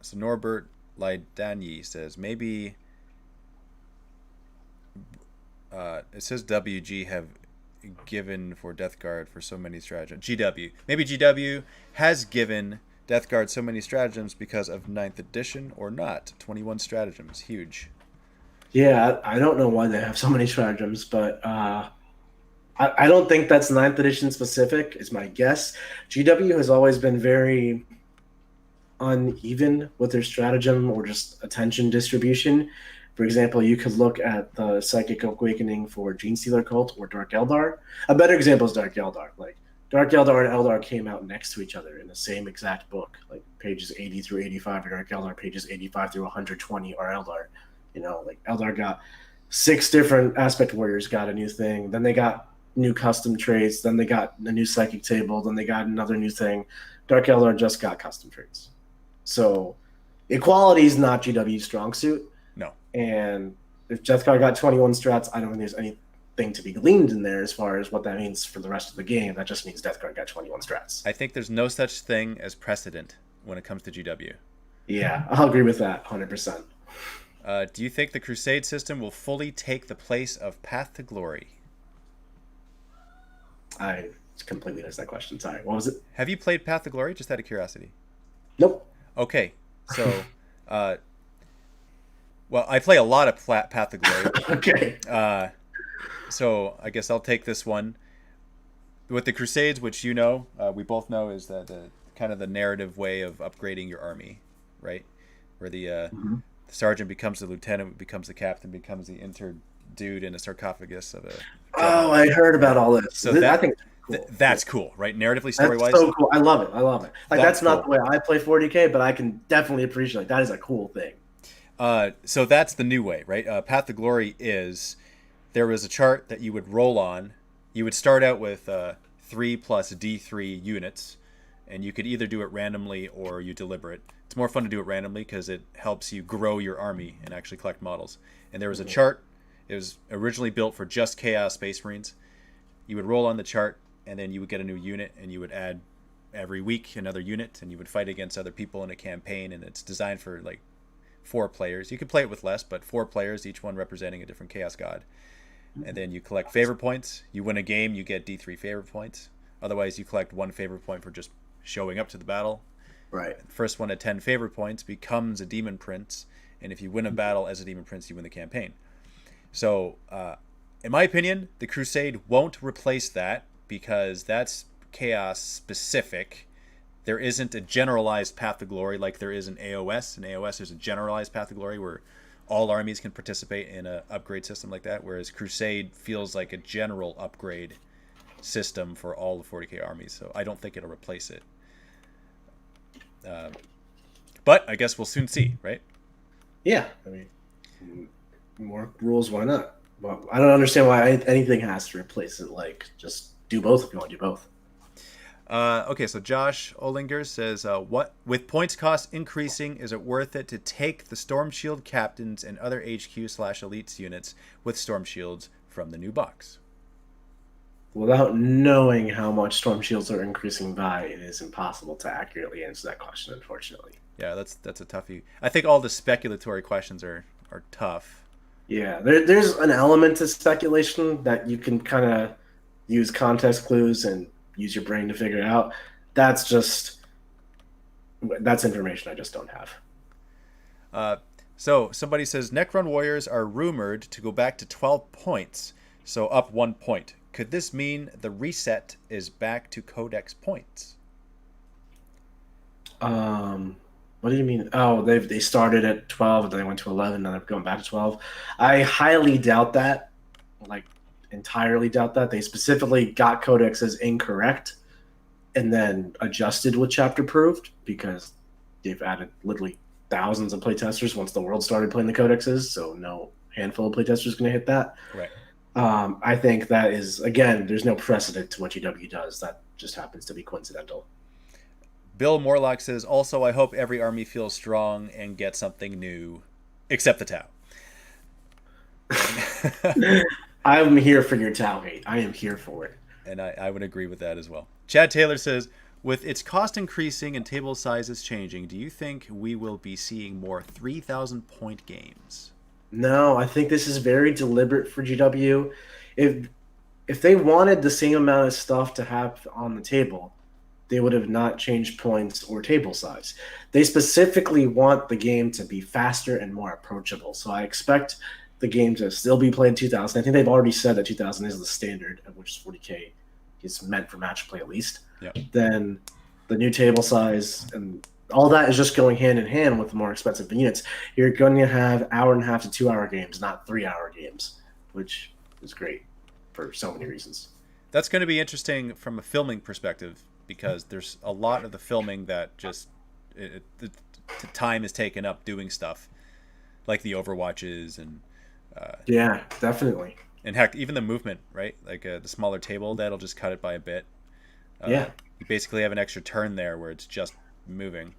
So Norbert Laidanyi says maybe it says WG have given for Death Guard for so many stratagems. GW. Maybe GW has given Death Guard so many stratagems because of 9th edition or not. 21 stratagems. Huge. Yeah, I don't know why they have so many stratagems, but I don't think that's 9th edition specific, is my guess. GW has always been very uneven with their stratagem or just attention distribution. For example, you could look at the Psychic Awakening for Genestealer Cult or Dark Eldar. A better example is Dark Eldar. Like, Dark Eldar and Eldar came out next to each other in the same exact book. Like, pages 80 through 85 are Dark Eldar, pages 85 through 120 are Eldar. You know, like, Eldar got 6 different Aspect Warriors got a new thing. Then they got new custom traits. Then they got a new Psychic table. Then they got another new thing. Dark Eldar just got custom traits. So, equality is not GW's strong suit. No. And if Death Guard got 21 strats, I don't think there's anything to be gleaned in there as far as what that means for the rest of the game. That just means Death Guard got 21 strats. I think there's no such thing as precedent when it comes to GW. Yeah, I'll agree with that 100%. Do you think the Crusade system will fully take the place of Path to Glory? I completely missed that question. Sorry. What was it? Have you played Path to Glory? Just out of curiosity. Nope. Okay. So, well, I play a lot of Path to Glory. Okay. So I guess I'll take this one. With the Crusades, which you know, we both know, is the kind of the narrative way of upgrading your army, right? Where the sergeant becomes the lieutenant, becomes the captain, becomes the dude in a sarcophagus of a. Oh, I heard about all this. So I think that's cool, right? Narratively, story-wise. That's so cool. I love it. Like, that's not cool. the way I play 40K, but I can definitely appreciate that is a cool thing. So that's the new way, right? Path to Glory is there was a chart that you would roll on. You would start out with 3 plus D3 units, and you could either do it randomly or you deliberate. It's more fun to do it randomly because it helps you grow your army and actually collect models. And there was a chart. It was originally built for just Chaos Space Marines. You would roll on the chart, and then you would get a new unit, and you would add every week another unit, and you would fight against other people in a campaign, and it's designed for like 4 players. You could play it with less, but 4 players, each one representing a different Chaos God. And then you collect favor points. You win a game, you get D3 favor points. Otherwise, you collect 1 favor point for just showing up to the battle. Right. The first one at 10 favor points becomes a Demon Prince, and if you win a battle as a Demon Prince, you win the campaign. So, in my opinion, the Crusade won't replace that because that's Chaos specific. There isn't a generalized Path to Glory like there is in AOS. In AOS, there's a generalized Path to Glory where all armies can participate in an upgrade system like that, whereas Crusade feels like a general upgrade system for all the 40k armies. So I don't think it'll replace it. But I guess we'll soon see, right? Yeah, I mean, more rules, why not? Well, I don't understand why anything has to replace it. Like, just do both if you want to do both. Okay, so Josh Olinger says, "What with points cost increasing, is it worth it to take the Storm Shield captains and other HQ/elites units with Storm Shields from the new box?" Without knowing how much Storm Shields are increasing by, it is impossible to accurately answer that question, unfortunately. Yeah, that's a toughie. I think all the speculatory questions are tough. Yeah, there's an element to speculation that you can kind of use context clues and use your brain to figure it out. That's information I just don't have. So somebody says Necron Warriors are rumored to go back to 12 points, so up 1 point. Could this mean the reset is back to Codex points? What do you mean? Oh, they started at 12 and then they went to 11 and they're going back to 12. I highly doubt that. Like, entirely doubt that. They specifically got Codex as incorrect and then adjusted with chapter proved because they've added literally thousands of playtesters once the world started playing the codexes, so no handful of playtesters going to hit that. Right. I think that is, again, there's no precedent to what GW does. That just happens to be coincidental. Bill Morlock says, also, I hope every army feels strong and gets something new, except the Tau. I'm here for your Tau hate. I am here for it. And I would agree with that as well. Chad Taylor says, with its cost increasing and table sizes changing, do you think we will be seeing more 3,000 point games? No, I think this is very deliberate for GW. If they wanted the same amount of stuff to have on the table, they would have not changed points or table size. They specifically want the game to be faster and more approachable. So I expect the game to still be played 2,000. I think they've already said that 2,000 is the standard, which is 40K is meant for match play at least. Yep. Then the new table size and all that is just going hand in hand with the more expensive units. You're going to have 1.5 to 2 hour games, not 3 hour games, which is great for so many reasons. That's going to be interesting from a filming perspective, because there's a lot of the filming that just the time is taken up doing stuff like the Overwatches and yeah, definitely. And heck, even the movement, right? Like the smaller table, that'll just cut it by a bit. Yeah. You basically have an extra turn there where it's just moving.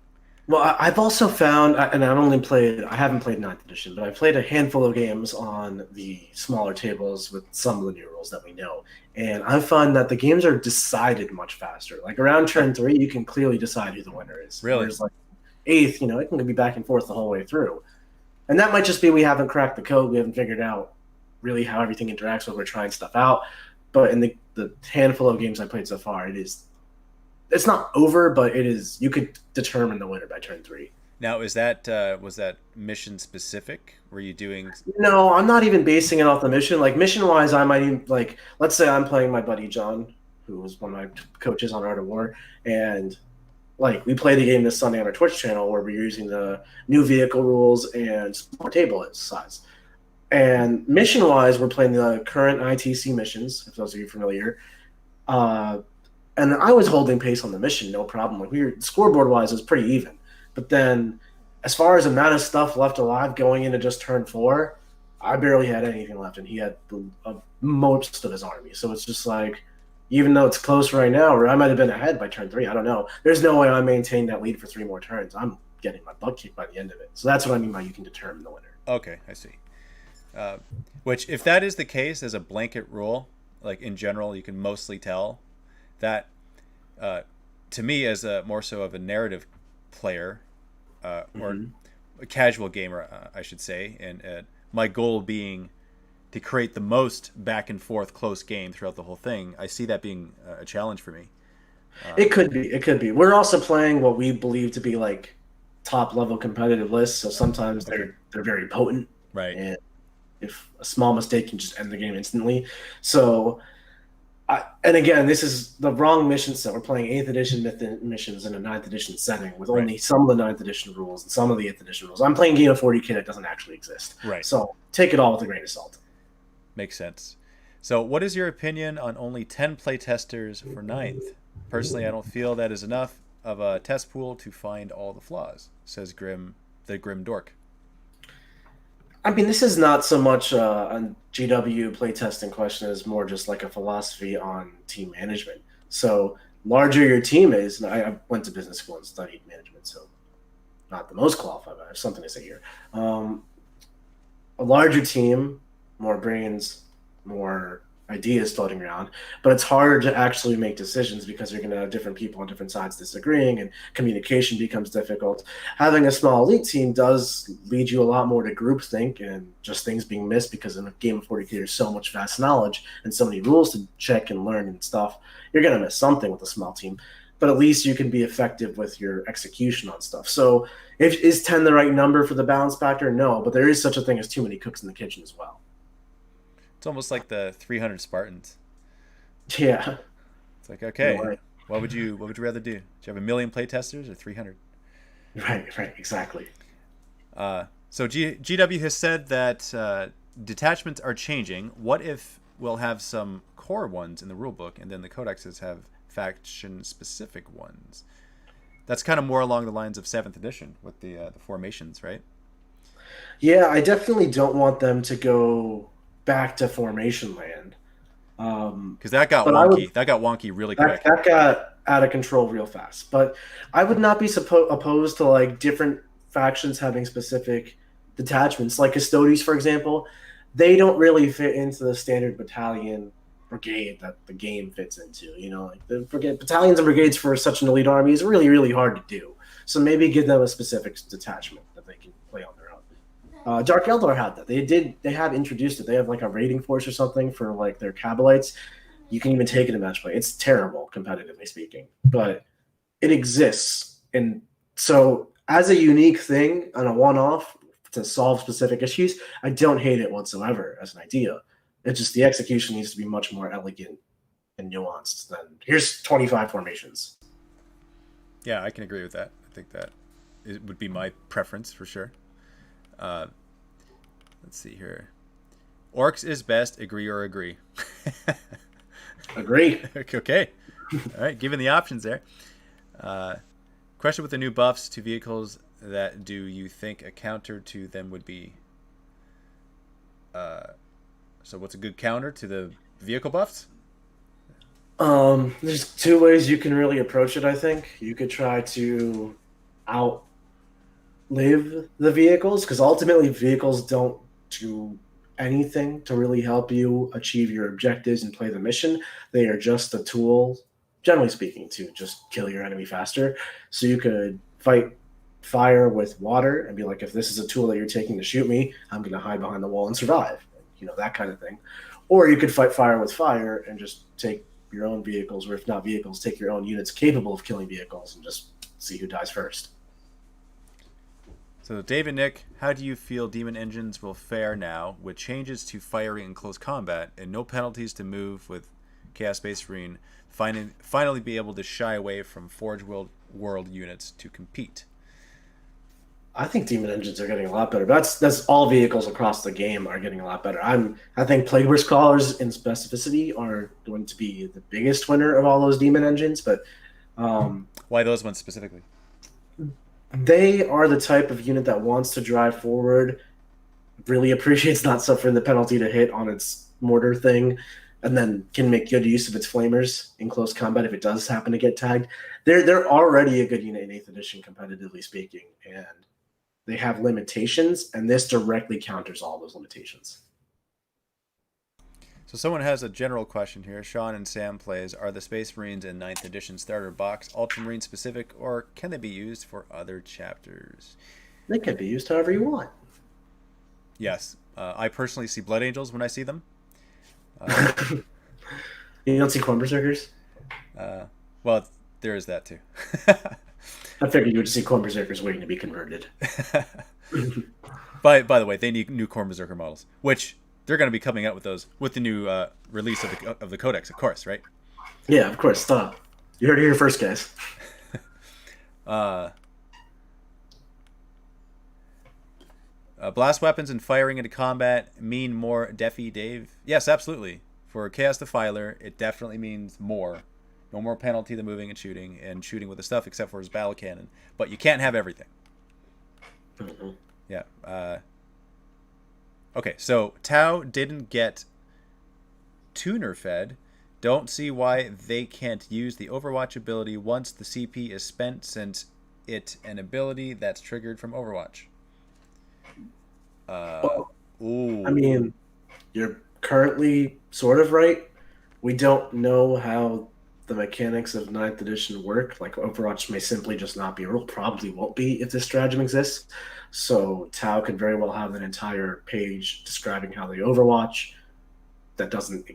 Well, I've also found, and I haven't played 9th edition, but I played a handful of games on the smaller tables with some of the new rules that we know. And I find that the games are decided much faster. Like around turn 3, you can clearly decide who the winner is. Really? Whereas like 8th, it can be back and forth the whole way through. And that might just be we haven't cracked the code. We haven't figured out really how everything interacts when we're trying stuff out. But in the handful of games I played so far, it's not over, but it is. You could determine the winner by turn 3. Now, was that mission specific? Were you doing? No, I'm not even basing it off the mission. Like mission wise, I might even let's say I'm playing my buddy John, who was one of my coaches on Art of War, and we played the game this Sunday on our Twitch channel where we're using the new vehicle rules and more table size. And mission wise, we're playing the current ITC missions. If those of you are familiar. And I was holding pace on the mission, no problem. Like scoreboard-wise, it was pretty even. But then, as far as amount of stuff left alive going into just turn 4, I barely had anything left, and he had most of his army. So it's just like, even though it's close right now, or I might have been ahead by turn 3, I don't know. There's no way I maintain that lead for 3 more turns. I'm getting my butt kicked by the end of it. So that's what I mean by you can determine the winner. Okay, I see. Which, if that is the case as a blanket rule, like in general, you can mostly tell that to me as a more so of a narrative player or a casual gamer, I should say, and my goal being to create the most back and forth close game throughout the whole thing, I see that being a challenge for me. It could be. We're also playing what we believe to be like top level competitive lists, so sometimes they're very potent, right? And if a small mistake can just end the game instantly. So, and again, this is the wrong mission set. We're playing 8th edition missions in a 9th edition setting with only some of the 9th edition rules and some of the 8th edition rules. I'm playing Game of 40K that doesn't actually exist. Right. So take it all with a grain of salt. Makes sense. So what is your opinion on only 10 playtesters for 9th? Personally, I don't feel that is enough of a test pool to find all the flaws, says the Grim Dork. I mean, this is not so much a GW playtesting question as more just like a philosophy on team management. So larger your team is, and I went to business school and studied management, so not the most qualified, but I have something to say here. A larger team, more brains, more ideas floating around, but it's harder to actually make decisions because you're going to have different people on different sides disagreeing and communication becomes difficult. Having a small elite team does lead you a lot more to groupthink and just things being missed because in a game of 40K there's so much vast knowledge and so many rules to check and learn and stuff. You're going to miss something with a small team, but at least you can be effective with your execution on stuff. So is 10 the right number for the balance factor? No, but there is such a thing as too many cooks in the kitchen as well. It's almost like the 300 Spartans. Yeah. It's like, okay, no, what would you rather do? Do you have 1 million playtesters or 300? Right, exactly. So GW has said that detachments are changing. What if we'll have some core ones in the rulebook and then the codexes have faction-specific ones? That's kind of more along the lines of 7th edition with the formations, right? Yeah, I definitely don't want them to go back to Formation Land. Because that got But I would wonky. That got wonky really that quick. that got out of control real fast. But I would not be opposed to like different factions having specific detachments, like Custodes, for example. They don't really fit into the standard battalion brigade that the game fits into. You know, like the battalions and brigades for such an elite army is really really hard to do. So maybe give them a specific detachment that they can play on their own. Dark Eldar had that. They had introduced it. They have like a raiding force or something for like their Kabalites. You can even take it in match play. It's terrible, competitively speaking, but it exists. And so, as a unique thing and a one-off to solve specific issues, I don't hate it whatsoever as an idea. It's just the execution needs to be much more elegant and nuanced than here's 25 formations. Yeah, I can agree with that. I think that it would be my preference for sure. Uh, let's see here. Orcs is best. Agree or agree? Agree. Okay. All right. Given the options there. Question with the new buffs to vehicles that do you think a counter to them would be? So what's a good counter to the vehicle buffs? There's two ways you can really approach it. I think you could try to outlive the vehicles because ultimately vehicles don't do anything to really help you achieve your objectives and play the mission. They are just a tool, generally speaking, to just kill your enemy faster. So you could fight fire with water and be like, if this is a tool that you're taking to shoot me, I'm going to hide behind the wall and survive. You know, that kind of thing. Or you could fight fire with fire and just take your own vehicles, or if not vehicles, take your own units capable of killing vehicles and just see who dies first. So David, Nick, how do you feel demon engines will fare now with changes to firing in close combat and no penalties to move with Chaos Space Marine finally be able to shy away from Forge World units to compete? I think demon engines are getting a lot better. That's all vehicles across the game are getting a lot better. I think Plague Burst Crawlers in specificity are going to be the biggest winner of all those demon engines, but why those ones specifically? They are the type of unit that wants to drive forward, really appreciates not suffering the penalty to hit on its mortar thing, and then can make good use of its flamers in close combat if it does happen to get tagged. They're already a good unit in 8th edition, competitively speaking, and they have limitations, and this directly counters all those limitations. So someone has a general question here. Sean and Sam plays, are the Space Marines in 9th edition starter box Ultramarine specific, or can they be used for other chapters? They can be used however you want. Yes. I personally see Blood Angels when I see them. You don't see Corn Berserkers? Well, there is that too. I figured you would see Corn Berserkers waiting to be converted. By the way, they need new Corn Berserker models, which they're going to be coming out with those with the new release of the Codex, of course, right? Yeah, of course. Stop. You heard it here first, guys. Blast weapons and firing into combat mean more Defi, Dave? Yes, absolutely. For Chaos Defiler, it definitely means more. No more penalty to moving and shooting with the stuff except for his battle cannon. But you can't have everything. Mm-hmm. Yeah. Okay, so Tau didn't get tuner fed. Don't see why they can't use the Overwatch ability once the CP is spent, since it's an ability that's triggered from Overwatch. I mean, you're currently sort of right. We don't know how the mechanics of 9th edition work. Like, Overwatch may simply just not be a rule. Probably won't be if this stratagem exists. So Tau could very well have an entire page describing how they Overwatch that doesn't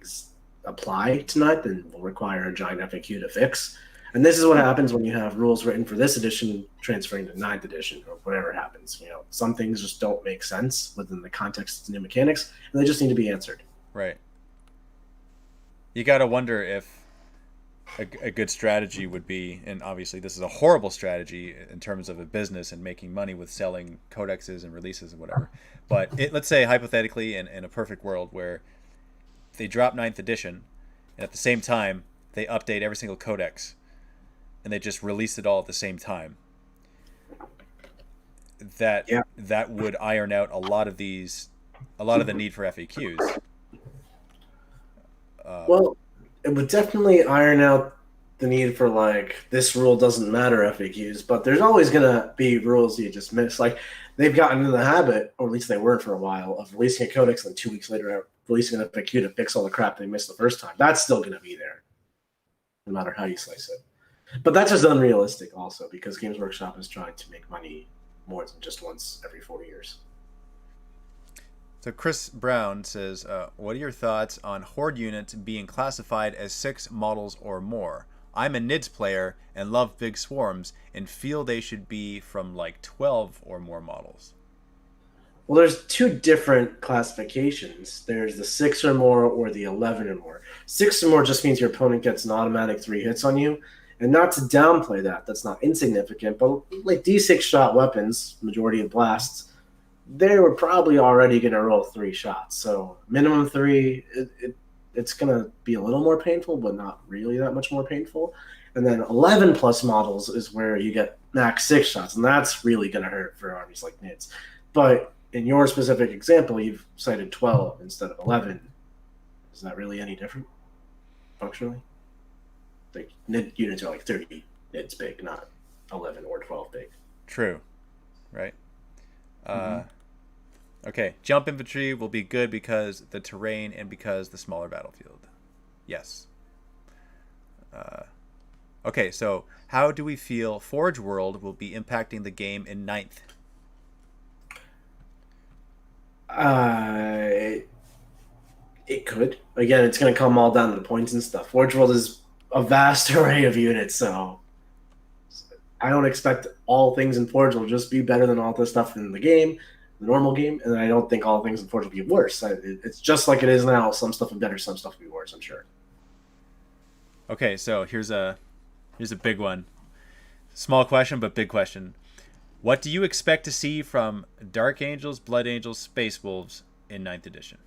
apply tonight, then will require a giant FAQ to fix. And this is what happens when you have rules written for this edition transferring to 9th edition or whatever happens. You know, some things just don't make sense within the context of the new mechanics, and they just need to be answered. Right. You got to wonder if a good strategy would be, and obviously this is a horrible strategy in terms of a business and making money with selling codexes and releases and whatever. But let's say hypothetically in a perfect world where they drop 9th edition and at the same time they update every single codex. and they just released it all at the same time, that Yeah. that would iron out a lot of the need for FAQs. Well, it would definitely iron out the need for like this rule doesn't matter FAQs, but there's always gonna be rules you just miss. Like they've gotten in the habit, or at least they were for a while, of releasing a codex and then 2 weeks later releasing an FAQ to fix all the crap they missed the first time. That's still gonna be there, no matter how you slice it. But that's just unrealistic, also, because Games Workshop is trying to make money more than just once every 4 years. So Chris Brown says, "What are your thoughts on Horde units being classified as 6 models or more? I'm a NIDS player and love big swarms and feel they should be from like 12 or more models." Well, there's two different classifications. There's the 6 or more or the 11 or more. 6 or more just means your opponent gets an automatic 3 hits on you. And not to downplay that, that's not insignificant, but like D6 shot weapons, majority of blasts, they were probably already going to roll 3 shots. So minimum 3, it's going to be a little more painful, but not really that much more painful. And then 11 plus models is where you get max 6 shots, and that's really going to hurt for armies like NIDS. But in your specific example, you've cited 12 instead of 11. Is that really any different functionally? Like NID units are like 30 NIDs big, not 11 or 12 big. True, right? Okay, jump infantry will be good because the terrain and because the smaller battlefield. Yes. Okay, so how do we feel Forge World will be impacting the game in 9th? It could. Again, it's going to come all down to the points and stuff. Forge World is a vast array of units, so I don't expect all things in Forge will just be better than all the stuff in the game, the normal game, and I don't think all things in Forge will be worse. It's just like it is now. Some stuff will be better, some stuff will be worse, I'm sure. Okay, so here's a big one. Small question, but big question. What do you expect to see from Dark Angels, Blood Angels, Space Wolves in 9th edition?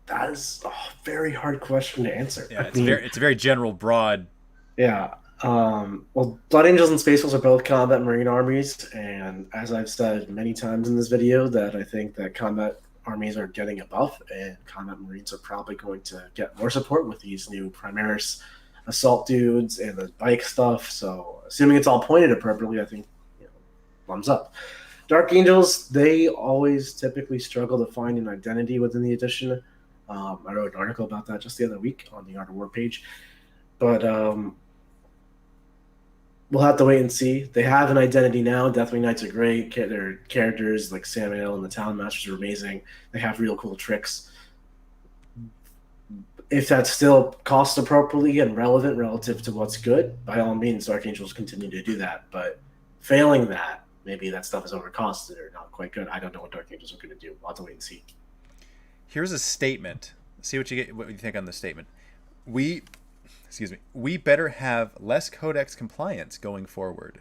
That is a very hard question to answer. Yeah, it's a very general, broad. Yeah. Well, Blood Angels and Space Wolves are both combat marine armies, and as I've said many times in this video, that I think that combat armies are getting a buff, and combat marines are probably going to get more support with these new Primaris assault dudes and the bike stuff. So, assuming it's all pointed appropriately, I think thumbs up. Dark Angels, they always typically struggle to find an identity within the edition. I wrote an article about that just the other week on the Art of War page. But we'll have to wait and see. They have an identity now. Deathwing Knights are great. Their characters like Samuel and the Talon Masters are amazing. They have real cool tricks. If that's still cost appropriately and relevant relative to what's good, by all means, Dark Angels continue to do that. But failing that, maybe that stuff is overcosted or not quite good. I don't know what Dark Angels are going to do. We'll have to wait and see. Here's a statement. See what you think on the statement. We better have less codex compliance going forward.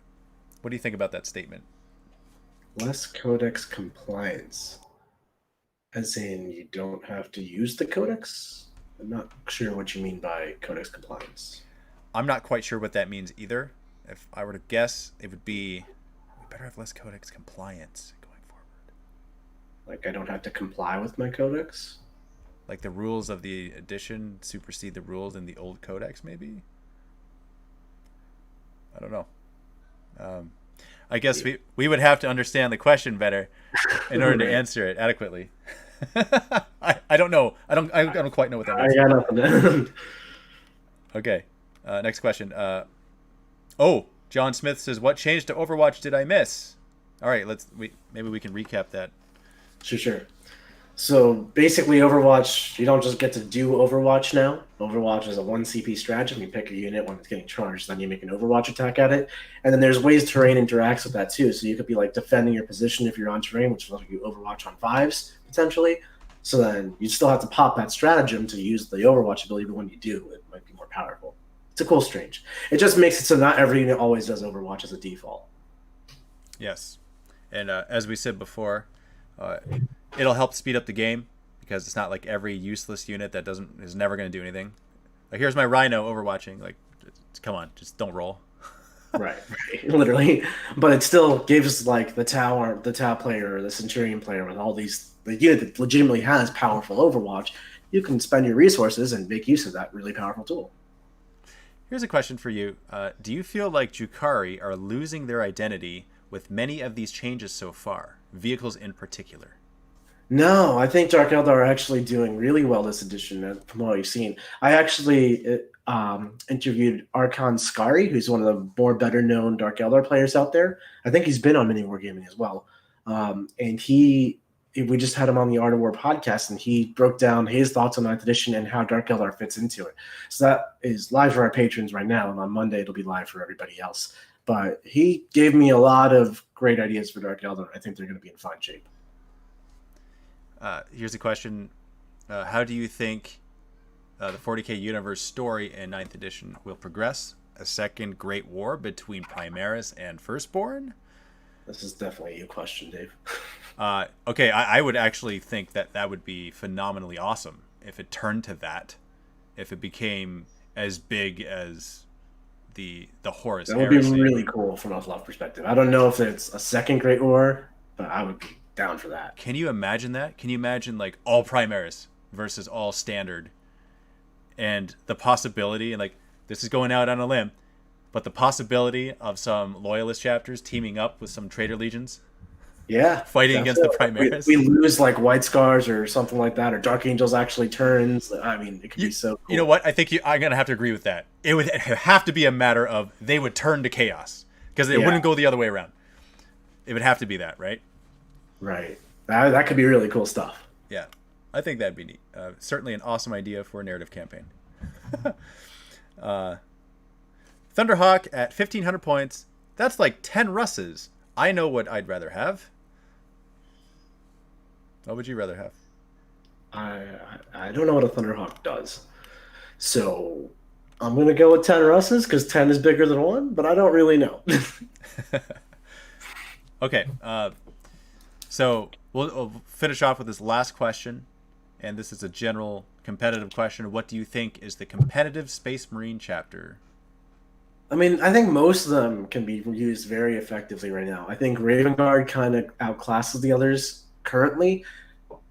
What do you think about that statement? Less codex compliance. As in, you don't have to use the codex? I'm not sure what you mean by codex compliance. I'm not quite sure what that means either. If I were to guess, it would be we better have less codex compliance going forward. Like I don't have to comply with my codex? Like the rules of the edition supersede the rules in the old codex, maybe? I don't know. I guess we would have to understand the question better in order to answer it adequately. I don't know. I don't quite know what that means. I got nothing. Okay. Next question. John Smith says, "What change to Overwatch did I miss?" All right, maybe we can recap that. Sure. So basically, Overwatch, you don't just get to do Overwatch now. Overwatch is a 1 CP strategy. You pick a unit when it's getting charged, then you make an Overwatch attack at it. And then there's ways terrain interacts with that too. So you could be like defending your position if you're on terrain, which will let you Overwatch on 5s potentially. So then you still have to pop that stratagem to use the Overwatch ability, but when you do, it might be more powerful. It's a cool strange. It just makes it so not every unit always does Overwatch as a default. Yes. And as we said before, it'll help speed up the game because it's not like every useless unit that is never going to do anything here's my Rhino overwatching. Like, come on, just don't roll. Right, literally. But it still gives like the Tau player or the Centurion player with all these the unit that legitimately has powerful Overwatch. You can spend your resources and make use of that really powerful tool. Here's a question for you. Do you feel like Drukhari are losing their identity with many of these changes so far, vehicles in particular? No, I think Dark Eldar are actually doing really well this edition from what we've seen. I actually interviewed Archon Skari, who's one of the more better known Dark Eldar players out there. I think he's been on Mini Wargaming as well. And we just had him on the Art of War podcast, and he broke down his thoughts on 9th edition and how Dark Eldar fits into it. So that is live for our patrons right now, and on Monday it'll be live for everybody else. But he gave me a lot of great ideas for Dark Eldar. I think they're going to be in fine shape. Here's a question. How do you think the 40k universe story in 9th edition will progress? A second Great War between Primaris and Firstborn? This is definitely a question, Dave. Okay, I would actually think that would be phenomenally awesome if it turned to that. If it became as big as the Horus That would be heresy. really cool from a love perspective. I don't know if it's a second Great War, but I would be down for that. Can you imagine that? Can you imagine like all Primaris versus all Standard, and the possibility, and like this is going out on a limb, but the possibility of some Loyalist chapters teaming up with some Traitor Legions? Yeah, fighting against the Primaris. We lose like White Scars or something like that, or Dark Angels actually turns. I mean, it could be so cool. You know what? I think I'm going to have to agree with that. It would have to be a matter of they would turn to chaos because it wouldn't go the other way around. It would have to be that, right? Right. That could be really cool stuff. Yeah. I think that'd be neat. Certainly an awesome idea for a narrative campaign. Thunderhawk at 1,500 points. That's like 10 Russes. I know what I'd rather have. What would you rather have? I don't know what a Thunderhawk does. So I'm going to go with 10 Russes because 10 is bigger than 1, but I don't really know. Okay. So we'll finish off with this last question. And this is a general competitive question. What do you think is the competitive Space Marine chapter? I mean, I think most of them can be used very effectively right now. I think Raven Guard kind of outclasses the others currently.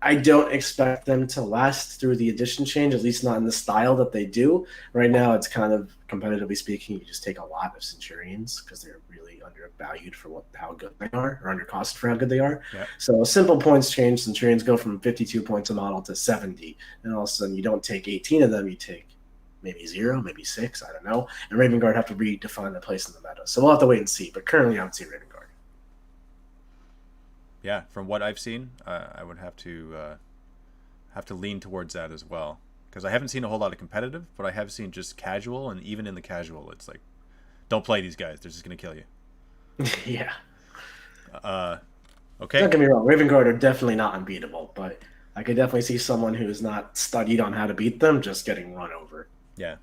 I don't expect them to last through the edition change, at least not in the style that they do. Right now, it's kind of, competitively speaking, you just take a lot of Centurions because they're really undervalued for how good they are, or undercosted for how good they are. Yeah. So a simple points change, Centurions go from 52 points a model to 70. And all of a sudden, you don't take 18 of them, you take maybe 0, maybe 6, I don't know. And Raven Guard have to redefine their place in the meta. So we'll have to wait and see. But currently, I would say Raven Guard. Yeah, from what I've seen, I would have to lean towards that as well, because I haven't seen a whole lot of competitive, but I have seen just casual, and even in the casual, it's like, don't play these guys; they're just gonna kill you. Yeah. Okay. Don't get me wrong, Raven Guard are definitely not unbeatable, but I could definitely see someone who's not studied on how to beat them just getting run over. Yeah.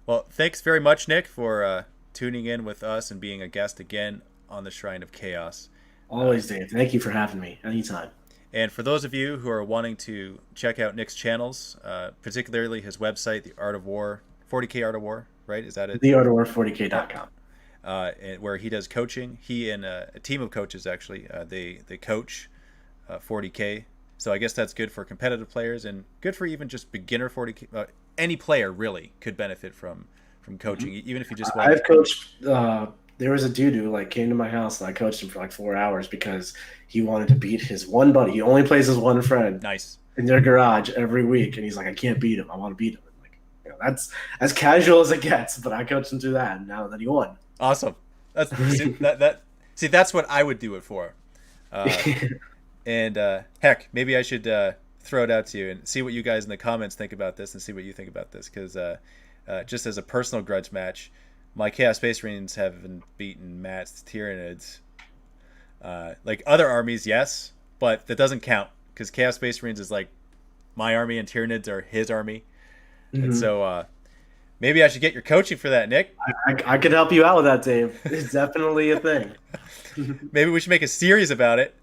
Well, thanks very much, Nick, for tuning in with us and being a guest again on the Shrine of Chaos. Always, Dave. Thank you for having me. Anytime. And for those of you who are wanting to check out Nick's channels, particularly his website, The Art of War, 40K Art of War, right? Is that it? TheArtofWar40k.com. Where he does coaching. He and a team of coaches, actually, they coach 40K. So I guess that's good for competitive players and good for even just beginner 40K. Any player really could benefit from coaching, even if you just want. I've coached. There was a dude who came to my house and I coached him for 4 hours because he wanted to beat his one buddy. He only plays his one friend. Nice. In their garage every week, and he's like, I can't beat him. I want to beat him. And that's as casual as it gets. But I coached him through that, and now that he won. Awesome. That's that's what I would do it for. And heck, maybe I should throw it out to you and see what you guys in the comments think about this, and see what you think about this, because just as a personal grudge match, my Chaos Space Marines haven't beaten Matt's Tyranids. Like other armies, yes, but that doesn't count because Chaos Space Marines is like my army and Tyranids are his army. Mm-hmm. And so maybe I should get your coaching for that, Nick. I could help you out with that, Dave. It's definitely a thing. Maybe we should make a series about it.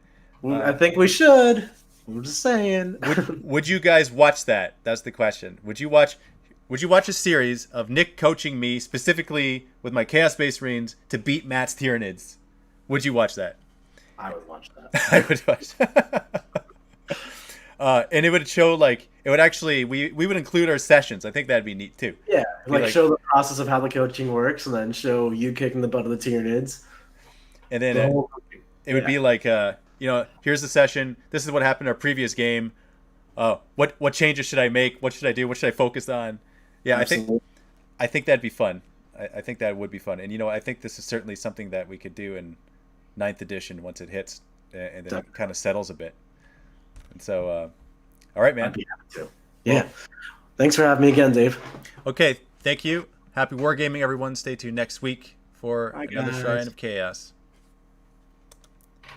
I think we should. I'm just saying. Would you guys watch that? That's the question. Would you watch Would you watch a series of Nick coaching me specifically with my Chaos Space Marines to beat Matt's Tyranids? Would you watch that? I would watch that. I would watch. And it would show it would actually we would include our sessions. I think that'd be neat too. Yeah, show the process of how the coaching works, and then show you kicking the butt of the Tyranids. And then it would be here's the session. This is what happened in our previous game. What changes should I make? What should I do? What should I focus on? Yeah, absolutely. I think that'd be fun. I think that would be fun. And I think this is certainly something that we could do in 9th edition once it hits and then it kind of settles a bit. And so, all right, man. I'd be happy to. Yeah. Cool. Thanks for having me again, Dave. Okay, thank you. Happy wargaming, everyone. Stay tuned next week for another Shrine of Chaos.